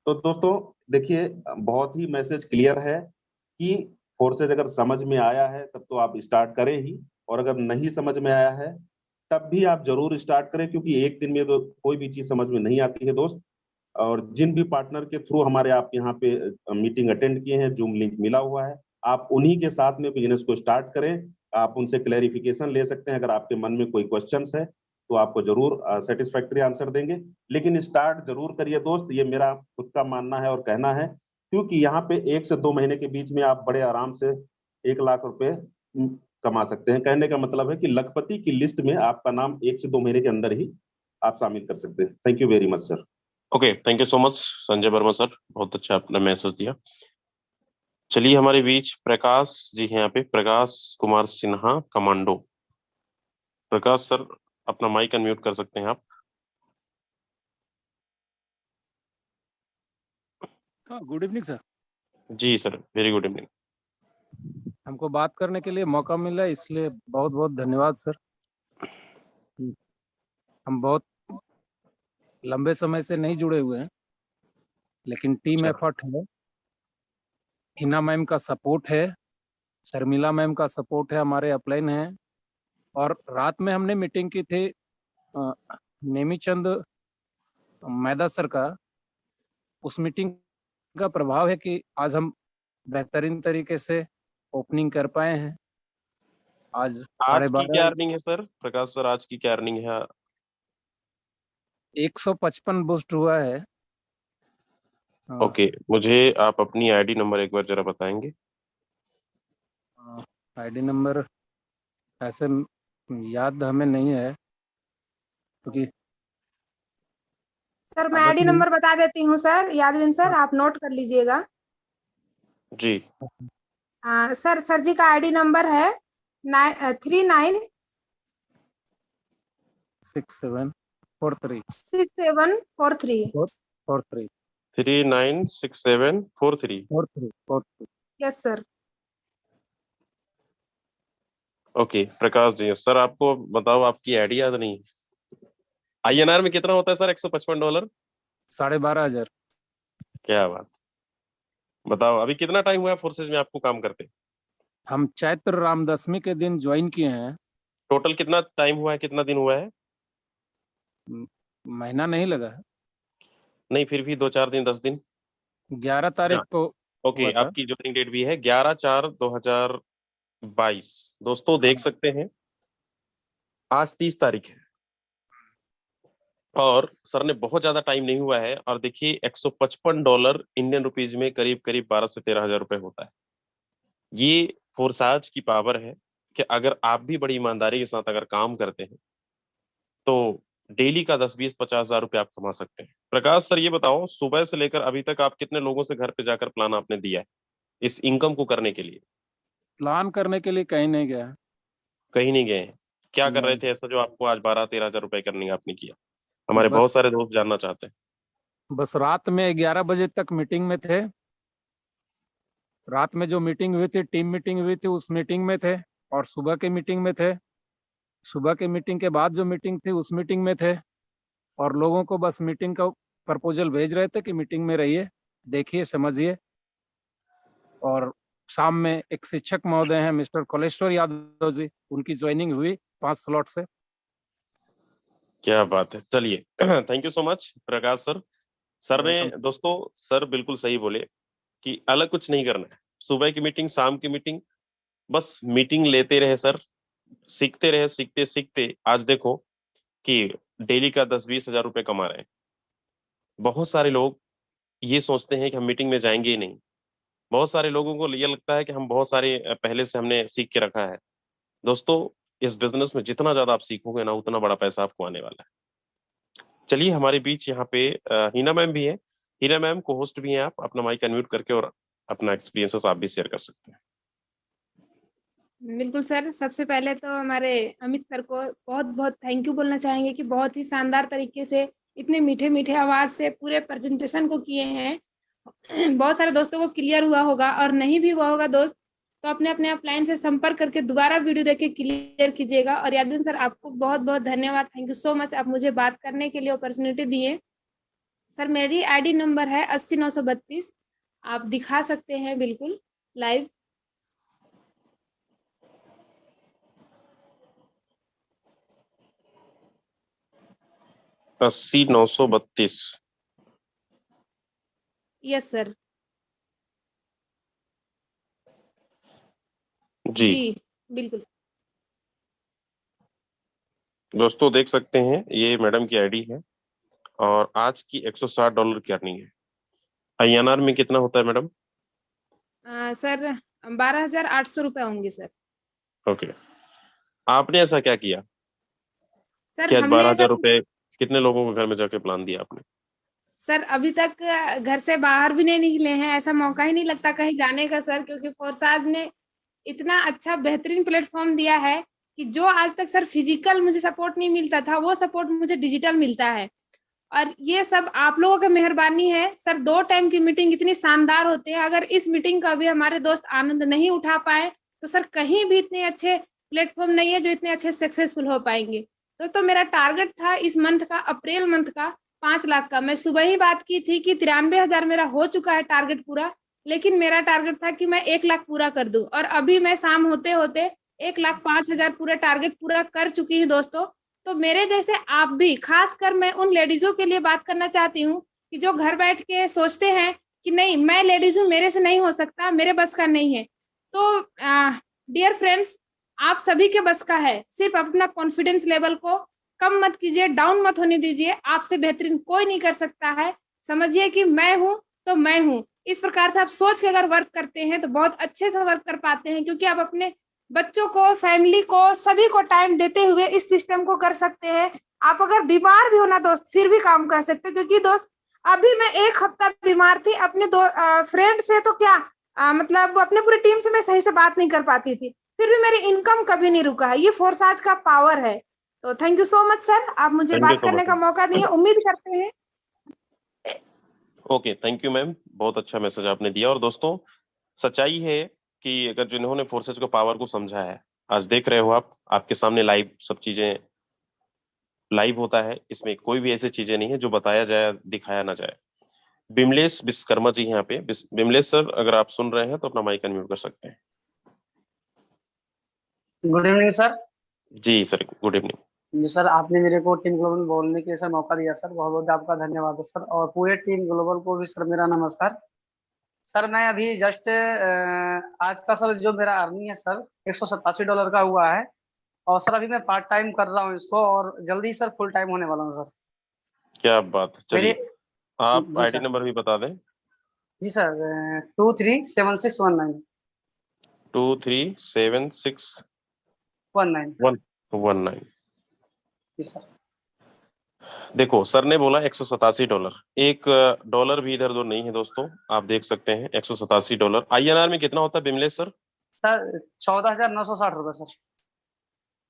तो दोस्तों देखिए, बहुत ही मैसेज क्लियर है कि फोर्सेज अगर समझ में आया है तब तो आप स्टार्ट करें ही। और अगर नहीं समझ में आया है तब भी आप जरूर स्टार्ट करें, क्योंकि एक दिन में तो कोई भी चीज समझ में नहीं आती है दोस्त। और जिन भी पार्टनर के थ्रू हमारे आप यहाँ पे मीटिंग अटेंड किए हैं, जूम लिंक मिला हुआ है, आप उन्हीं के साथ में बिजनेस को स्टार्ट करें। आप उनसे क्लैरिफिकेशन ले सकते हैं। अगर आपके मन में कोई क्वेश्चंस है तो आपको जरूर सेटिस्फैक्ट्री आंसर देंगे। लेकिन स्टार्ट जरूर करिए दोस्त, ये मेरा खुद का मानना है और कहना है। क्योंकि यहाँ पे 1 से 2 महीने के बीच में आप बड़े आराम से 1 लाख रुपए कमा सकते हैं। कहने का मतलब है कि लखपति की लिस्ट में आपका नाम 1 से 2 महीने के अंदर ही आप शामिल कर सकते हैं। Thank you very much sir. Okay, thank you so much Sanjay Verma sir, बहुत अच्छा आपने मैसेज दिया। चलिए हमारे बीच प्रकाश जी हैं, यहाँ पे प्रकाश कुमार सिन्हा कमांडो। प्रकाश सर, अपना माइक अनम्यूट कर सकते हैं आप। Good evening sir. जी सर, वेरी गुड इवनिंग। हमको बात करने के लिए मौका मिला, इसलिए बहुत बहुत धन्यवाद सर। हम बहुत लंबे समय से नहीं जुड़े हुए हैं, लेकिन टीम एफर्ट है, हिना मैम का सपोर्ट है, शर्मिला मैम का सपोर्ट है, हमारे अपलाइन है। और रात में हमने मीटिंग की थी नेमीचंद मैदा सर का। उस मीटिंग का प्रभाव है कि आज हम बेहतरीन तरीके से ओपनिंग कर पाए हैं। आज आज की क्या 12:30 अर्निंग है सर? प्रकाश सर, आज की क्या अर्निंग है? 155 बूस्ट हुआ है। ओके, मुझे आप अपनी आईडी नंबर एक बार जरा बताएंगे? आईडी नंबर ऐसे याद हमें नहीं है, क्योंकि सर मैं आईडी नंबर बता देती हूँ सर, यादविन सर आप नोट कर लीजिएगा। जी सर जी का आईडी नंबर है 396743 396743। Yes sir. Okay Prakash ji, sir आपको बताओ, आपकी आईडी याद नहीं है? INR में कितना होता है सर $155? 12,500। क्या बात, बताओ अभी कितना टाइम हुआ है फोर्सेज में आपको काम करते? हम चैत्र रामदशमी के दिन ज्वाइन किए हैं। टोटल कितना टाइम हुआ है, कितना दिन हुआ है? महीना नहीं लगा है। नहीं, फिर भी 2-4 दिन, 10 दिन। 11 तारीख को ओके, आपकी ज्वाइनिंग डेट भी है 11/4/2022। दोस्तों देख सकते हैं आज 30 तारीख है और सर ने बहुत ज्यादा टाइम नहीं हुआ है। और देखिए $155 इंडियन रुपीज में करीब करीब 12 से 13 हजार रुपए होता है। ये फोर्साज की पावर है कि अगर आप भी बड़ी ईमानदारी के साथ अगर काम करते हैं तो डेली का 10-20-50 हजार रुपये आप कमा सकते हैं। प्रकाश सर, ये बताओ सुबह से लेकर अभी तक आप कितने लोगों से घर पे जाकर प्लान आपने दिया है इस इनकम को करने के लिए? प्लान करने के लिए कहीं नहीं गया। कहीं नहीं गए हैं? क्या कर रहे नहीं, थे ऐसा जो आपको आज 12-13 हजार रुपए करने का आपने किया? हमारे बहुत बस सारे दोस्त जानना चाहते हैं। बस रात में 11 बजे तक मीटिंग में थे। रात में जो मीटिंग हुई थी, टीम मीटिंग हुई थी, उस मीटिंग में थे, और सुबह के मीटिंग में थे। सुबह के मीटिंग के बाद जो मीटिंग थी उस मीटिंग में थे, और लोगों को बस मीटिंग का प्रपोजल भेज रहे थे कि मीटिंग में रहिए, देखिए, समझिए। और शाम में एक शिक्षक महोदय हैं मिस्टर कलेश्वर यादव जी, उनकी ज्वाइनिंग हुई 5 स्लॉट से। क्या बात है, चलिए thank you so much Prakash sir. Sir ने दोस्तों, सर बिल्कुल सही बोले कि अलग कुछ नहीं करना है, सुबह की मीटिंग, शाम की मीटिंग, बस मीटिंग लेते रहे सर, सीखते रहे। सीखते सीखते आज देखो कि डेली का 10-20 हजार रुपए कमा रहे हैं। बहुत सारे लोग ये सोचते हैं कि हम मीटिंग में जाएंगे ही नहीं। बहुत सारे लोगों को ये लगता है कि हम बहुत सारे पहले से हमने सीख के रखा है। दोस्तों, इस बिजनेस में जितना ज्यादा आप सीखोगे ना, उतना बड़ा पैसा आपको आने वाला है। चलिए, हमारे बीच यहाँ पे हिना मैम भी है। हिना मैम को होस्ट भी हैं, आप अपना माइक अनम्यूट करके और अपना एक्सपीरियंसेस आप भी शेयर कर सकते हैं। बिल्कुल सर, सबसे पहले तो हमारे अमित सर को बहुत बहुत थैंक यू बोलना चाहेंगे कि बहुत ही शानदार तरीके से इतने मीठे मीठे आवाज से पूरे प्रेजेंटेशन को किए हैं। बहुत सारे दोस्तों को क्लियर हुआ होगा, और नहीं भी हुआ होगा दोस्त तो अपने अपने अपलाइन से संपर्क करके दोबारा वीडियो देख के क्लियर कीजिएगा। और यादविन सर, आपको बहुत बहुत धन्यवाद, थैंक यू सो मच, आप मुझे बात करने के लिए अपॉर्चुनिटी दिए। सर, मेरी आईडी नंबर है 80-932, आप दिखा सकते हैं बिल्कुल लाइव। 80-932। Yes sir. जी जी बिल्कुल। दोस्तों, देख सकते हैं ये मैडम की आईडी है और आज की $160 की अर्निंग है। INR में कितना होता है मैडम? सर 12,800 रुपए होंगे सर। ओके, आपने ऐसा क्या किया सर कि आज हमने 12,000 ऐसा, रुपए कितने लोगों को घर में जाके प्लान दिया आपने? सर अभी तक घर से बाहर भी नहीं निकले हैं, ऐसा मौका ही नहीं लगता कहीं जाने का सर, क्योंकि फोर्साज ने इतना अच्छा बेहतरीन प्लेटफॉर्म दिया है कि जो आज तक सर फिजिकल मुझे सपोर्ट नहीं मिलता था, वो सपोर्ट मुझे डिजिटल मिलता है। और ये सब आप लोगों की मेहरबानी है सर। 2 टाइम की मीटिंग इतनी शानदार होते हैं, अगर इस मीटिंग का भी हमारे दोस्त आनंद नहीं उठा पाए तो सर कहीं भी इतने अच्छे प्लेटफॉर्म नहीं है जो इतने अच्छे सक्सेसफुल हो पाएंगे। दोस्तों, मेरा टारगेट था इस मंथ का, अप्रैल मंथ का 5 लाख का। मैं सुबह ही बात की थी कि 93,000 मेरा हो चुका है टारगेट पूरा, लेकिन मेरा टारगेट था कि मैं 1 लाख पूरा कर दूं, और अभी मैं शाम होते होते 1,05,000 पूरा टारगेट पूरा कर चुकी हूँ दोस्तों। तो मेरे जैसे आप भी, खासकर मैं उन लेडीजों के लिए बात करना चाहती हूँ कि जो घर बैठ के सोचते हैं कि नहीं मैं लेडीज हूँ, मेरे से नहीं हो सकता, मेरे बस का नहीं है। तो डियर फ्रेंड्स, आप सभी के बस का है, सिर्फ अपना कॉन्फिडेंस लेवल को कम मत कीजिए, डाउन मत होने दीजिए। आपसे बेहतरीन कोई नहीं कर सकता है। समझिए कि मैं हूँ तो मैं हूँ, इस प्रकार से आप सोच के अगर वर्क करते हैं तो बहुत अच्छे से वर्क कर पाते हैं, क्योंकि आप अपने बच्चों को, फैमिली को, सभी को टाइम देते हुए इस सिस्टम को कर सकते हैं। आप अगर बीमार भी हो ना दोस्त, फिर भी काम कर सकते हैं, क्योंकि दोस्त अभी मैं 1 हफ्ता बीमार थी, अपने दो फ्रेंड से तो क्या मतलब अपने पूरी टीम से मैं सही से बात नहीं कर पाती थी, फिर भी मेरी इनकम कभी नहीं रुका है। ये फोर्साज का पावर है। तो thank you so much sir, आप मुझे थैंक यू बात सो करने मच। का मौका दिए, उम्मीद करते हैं। ओके, थैंक यू मैम, बहुत अच्छा मैसेज आपने दिया। और दोस्तों, सच्चाई है कि अगर जिन्होंने फोर्सेज को, पावर को समझा है, आज देख रहे हो आप, आपके सामने लाइव सब चीजें लाइव होता है, इसमें कोई भी ऐसी चीजें नहीं है जो बताया जाए, दिखाया ना जाए। बिमलेश विश्वकर्मा जी यहाँ पे। बिमलेश सर, अगर आप सुन रहे हैं तो अपना माइक अनम्यूट कर सकते हैं। Good evening sir. जी सर, गुड इवनिंग। जी सर, आपने मेरे को टीम ग्लोबल बोलने के सर मौका दिया सर, बहुत बहुत आपका धन्यवाद है सर, और पूरे टीम ग्लोबल को भी सर मेरा नमस्कार। सर मैं अभी जस्ट आज का सर जो मेरा अर्निंग है सर $187 का हुआ है, और सर अभी मैं पार्ट टाइम कर रहा हूँ इसको, और जल्दी सर फुल टाइम होने वाला हूँ सर। क्या बात है, मेरे चलिए आप जी आईडी सर। नंबर भी बता दें। जी सर 237619। 2376 19। 119। जी सर। देखो सर ने बोला $187, $1 भी इधर उधर नहीं है दोस्तों, आप देख सकते हैं $187। INR में कितना होता है बिमलेश सर? सर 14,960 रुपए सर।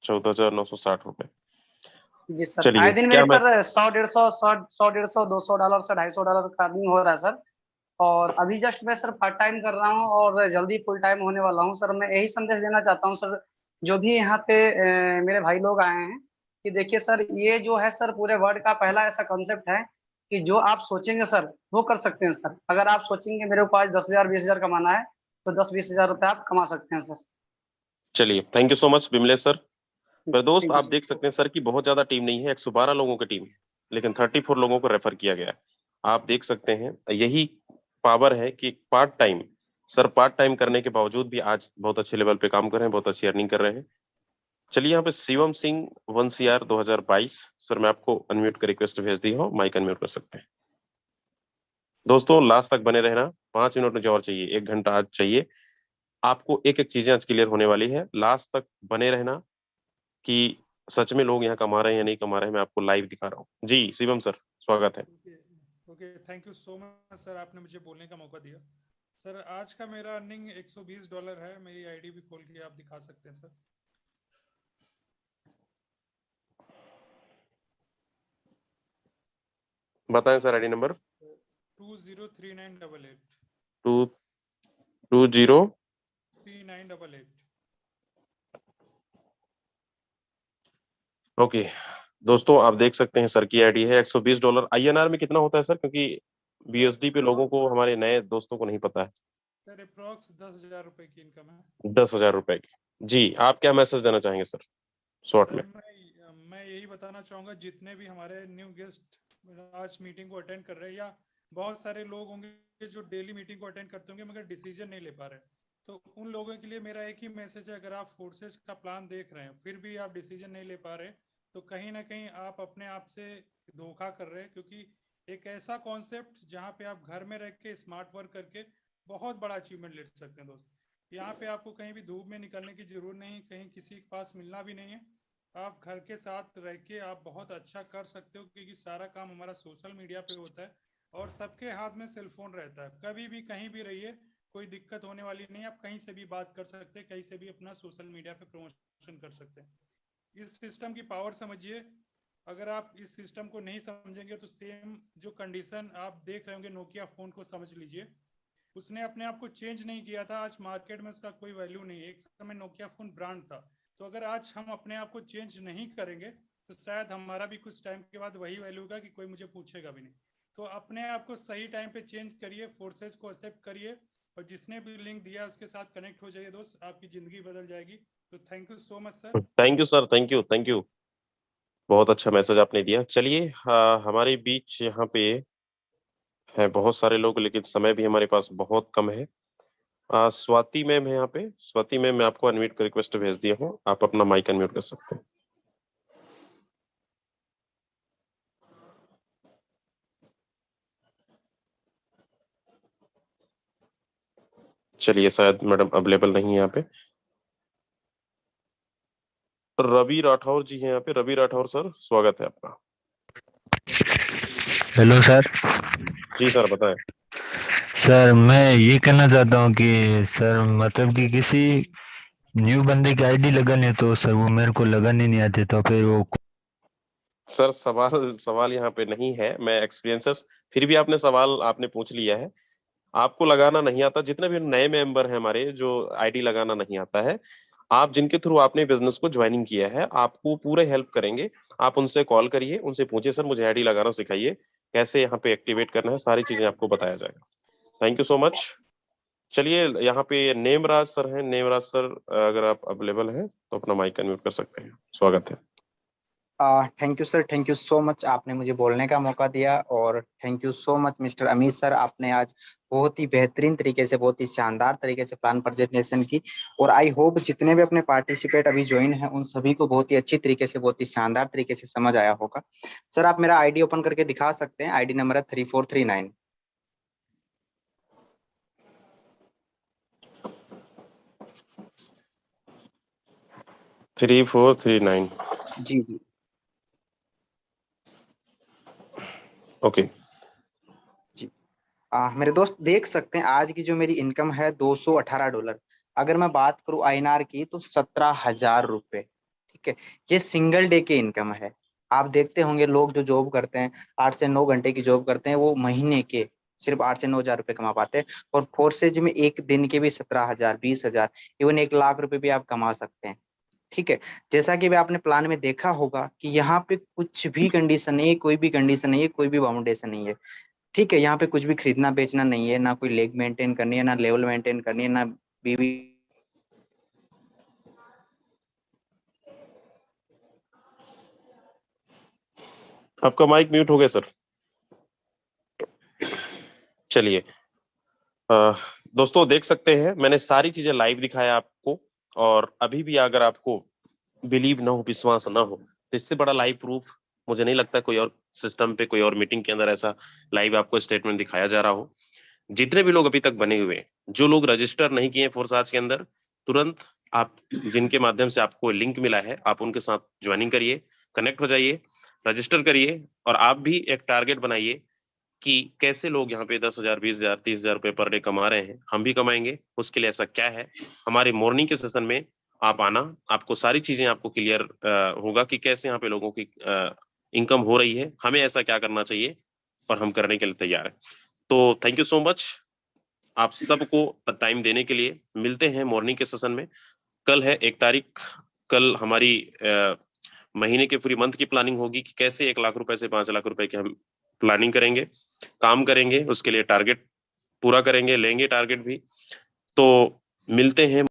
14,960 रुपए। जी सर। चलिए आए दिन क्या मेरी मैं, सर 100, 150, 100, 150, $200 से $250 का अर्निंग हो रहा है सर। और अभी जस्ट मैं सर पार्ट टाइम कर रहा हूँ और जल्दी फुल टाइम होने वाला हूँ सर। मैं यही संदेश देना चाहता हूँ सर, जो भी यहाँ पे मेरे भाई लोग आए हैं, कि देखिए सर, ये जो है सर पूरे वर्ल्ड का पहला ऐसा कॉन्सेप्ट है कि जो आप सोचेंगे सर वो कर सकते हैं सर। अगर आप सोचेंगे मेरे को आज 10,000 20,000 कमाना है, तो 10-20 हजार रुपए आप कमा सकते हैं सर। चलिए thank you so much Bimlesh sir. पर दोस्त थैंक यू आप सर। देख सकते हैं सर की बहुत ज्यादा टीम नहीं है, 112 लोगों की टीम है, लेकिन 34 लोगों को रेफर किया गया है। आप देख सकते हैं यही पावर है कि part time, sir part time करने के बावजूद भी आज बहुत अच्छे लेवल पे काम कर रहे हैं, बहुत अच्छी अर्निंग कर रहे हैं। चलिए यहाँ पे शिवम सिंह 1CR 2022, सर मैं आपको अनम्यूट का रिक्वेस्ट भेज दी हूँ, माइक अनम्यूट कर सकते हैं। दोस्तों लास्ट तक बने रहना, 5 मिनट मुझे और चाहिए, 1 घंटा आज चाहिए आपको। एक एक चीजें आज क्लियर होने वाली है, लास्ट तक बने रहना कि सच में लोग यहाँ कमा रहे हैं या नहीं कमा रहे हैं, मैं आपको लाइव दिखा रहा हूँ। जी शिवम सर स्वागत है। Okay, thank you so much sir, आपने मुझे बोलने का मौका दिया। सर आज का मेरा अर्निंग $120 है। मेरी आईडी भी खोल के आप दिखा सकते हैं सर। बताएं सर आईडी नंबर। 203988। 220 3988। ओके दोस्तों आप देख सकते हैं सर की आईडी है। $120 INR में कितना होता है सर, क्योंकि BSD पे लोगों को, हमारे नए दोस्तों को नहीं पता है। सर अप्रोक्स 10,000 रुपए की इनकम है। 10,000 रुपए की। जी आप क्या मैसेज देना चाहेंगे सर शॉर्ट में? सर मैं यही बताना चाहूँगा, जितने भी हमारे न्यू गेस्ट आज मीटिंग को अटेंड कर रहे हैं, या बहुत सारे लोग होंगे जो डेली मीटिंग को अटेंड करते होंगे मगर डिसीजन नहीं ले पा रहे, तो उन लोगों के लिए मेरा एक ही मैसेज है, अगर आप फोर्सेज का प्लान देख रहे हैं फिर भी आप डिसीजन नहीं ले पा रहे, तो कहीं ना कहीं आप अपने आप से धोखा कर रहे हैं। क्योंकि एक ऐसा कॉन्सेप्ट जहाँ पे आप घर में रह के स्मार्ट वर्क करके बहुत बड़ा अचीवमेंट ले सकते हैं दोस्त। यहाँ पे आपको कहीं भी धूप में निकलने की जरूरत नहीं, कहीं किसी के पास मिलना भी नहीं है। आप घर के साथ रह के आप बहुत अच्छा कर सकते हो, क्योंकि सारा काम हमारा सोशल मीडिया पे होता है और सबके हाथ में सेलफोन रहता है। कभी भी कहीं भी रहिए, कोई दिक्कत होने वाली नहीं। आप कहीं से भी बात कर सकते हैं, कहीं से भी अपना सोशल मीडिया पे प्रमोशन कर सकते हैं। इस सिस्टम की पावर समझिए। अगर आप इस सिस्टम को नहीं समझेंगे तो सेम जो कंडीशन आप देख रहे होंगे नोकिया फोन को समझ लीजिए, उसने अपने आप को चेंज नहीं किया था, आज मार्केट में उसका कोई वैल्यू नहीं है। एक समय नोकिया फोन ब्रांड था, तो अगर आज हम अपने आप को चेंज नहीं करेंगे तो शायद हमारा भी कुछ टाइम के बाद वही वैल्यू होगा कि कोई मुझे पूछेगा भी नहीं। तो अपने आप को सही टाइम पे चेंज करिए, फोर्सेस को एक्सेप्ट करिए, और जिसने भी लिंक दिया उसके साथ कनेक्ट हो जाइए दोस्त, आपकी जिंदगी बदल जाएगी। तो thank you so much sir. Thank you sir, thank you thank you, बहुत अच्छा मैसेज आपने दिया। चलिए हमारे बीच यहाँ पे है बहुत सारे लोग, लेकिन समय भी हमारे पास बहुत कम है। स्वाति मैम है यहाँ पे। स्वाति मैम मैं आपको अनम्यूट का रिक्वेस्ट भेज दिया हूँ, आप अपना माइक अनम्यूट कर सकते हैं। चलिए शायद मैडम अवेलेबल नहीं है यहाँ पे। रवि राठौर जी हैं यहाँ पे। रवि राठौर सर स्वागत है आपका। Hello sir. जी सर बताएं। सर मैं ये कहना चाहता हूँ कि सर मतलब कि किसी न्यू बंदे की आईडी लगानी है तो सर वो मेरे को लगानी नहीं आती, तो फिर वो सर सवाल सवाल यहाँ पे नहीं है, मैं एक्सपीरियंसेस, फिर भी आपने सवाल आपने पूछ लिया है। आपको लगाना नहीं आता, जितने भी नए मेंबर हैं हमारे जो आईडी लगाना नहीं आता है, आप जिनके थ्रू आपने बिजनेस को ज्वाइनिंग किया है, आपको पूरे हेल्प करेंगे। आप उनसे कॉल करिए, उनसे पूछिए सर मुझे आईडी लगाना सिखाइए, कैसे यहाँ पे एक्टिवेट करना है, सारी चीजें आपको बताया जाएगा। Thank you so much. चलिए यहाँ पे नेमराज सर हैं। नेमराज सर अगर आप अवेलेबल हैं तो अपना माइक अनम्यूट कर सकते हैं, स्वागत है। Thank you sir, thank you so much, आपने मुझे बोलने का मौका दिया। और thank you so much mister Amit sir, आपने आज बहुत ही बेहतरीन तरीके से, बहुत ही शानदार तरीके से प्लान प्रेजेंटेशन की। और आई होप जितने भी अपने पार्टिसिपेट अभी ज्वाइन हैं उन सभी को बहुत ही अच्छी तरीके से, बहुत ही शानदार तरीके से समझ आया होगा। सर आप मेरा आईडी ओपन करके दिखा सकते हैं। आईडी नंबर है 3439। 3439। जी जी। ओके। जी मेरे दोस्त देख सकते हैं आज की जो मेरी इनकम है $218। अगर मैं बात करूं आईएनआर की तो 17,000 रुपए। ठीक है, ये सिंगल डे की इनकम है। आप देखते होंगे लोग जो जॉब करते हैं 8 से 9 घंटे की जॉब करते हैं वो महीने के सिर्फ 8 से 9 हजार रुपए कमा पाते हैं, और फोर्सेज में एक दिन के भी 17,000, 20,000, इवन 1 लाख रुपए भी आप कमा सकते हैं। ठीक है, जैसा कि भी आपने प्लान में देखा होगा कि यहाँ पे कुछ भी कंडीशन नहीं है, कोई भी कंडीशन नहीं है, कोई भी बाउंडेशन नहीं है। ठीक है, यहाँ पे कुछ भी खरीदना बेचना नहीं है, ना कोई लेग मेंटेन करनी है, ना लेवल मेंटेन करनी है, ना बीवी। आपका माइक म्यूट हो गया सर। चलिए दोस्तों देख सकते हैं मैंने सारी चीजें लाइव दिखाया आपको, और अभी भी अगर आपको बिलीव ना हो, विश्वास ना हो, तो इससे बड़ा लाइव प्रूफ मुझे नहीं लगता कोई और सिस्टम पे, कोई और मीटिंग के अंदर ऐसा लाइव आपको स्टेटमेंट दिखाया जा रहा हो। जितने भी लोग अभी तक बने हुए हैं, जो लोग रजिस्टर नहीं किए फोर्स आज के अंदर, तुरंत आप जिनके माध्यम से आपको लिंक मिला है आप उनके साथ ज्वाइनिंग करिए, कनेक्ट हो जाइए, रजिस्टर करिए, और आप भी एक टारगेट बनाइए कि कैसे लोग यहाँ पे 10,000, 20,000, 30,000 रुपए पर डे कमा रहे हैं, हम भी कमाएंगे। उसके लिए ऐसा क्या है, हमारे मॉर्निंग के सेशन में आप आना, आपको सारी चीजें आपको क्लियर होगा कि कैसे यहाँ पे लोगों की इनकम हो रही है, हमें ऐसा क्या करना चाहिए, और हम करने के लिए तैयार है। तो थैंक यू सो मच आप सबको टाइम देने के लिए। मिलते हैं मॉर्निंग के सेशन में। कल है 1 तारीख, कल हमारी महीने के पूरी मंथ की प्लानिंग होगी कि कैसे 1 लाख रुपए से 5 लाख रुपए की हम प्लानिंग करेंगे, काम करेंगे, उसके लिए टारगेट पूरा करेंगे, लेंगे टारगेट भी। तो मिलते हैं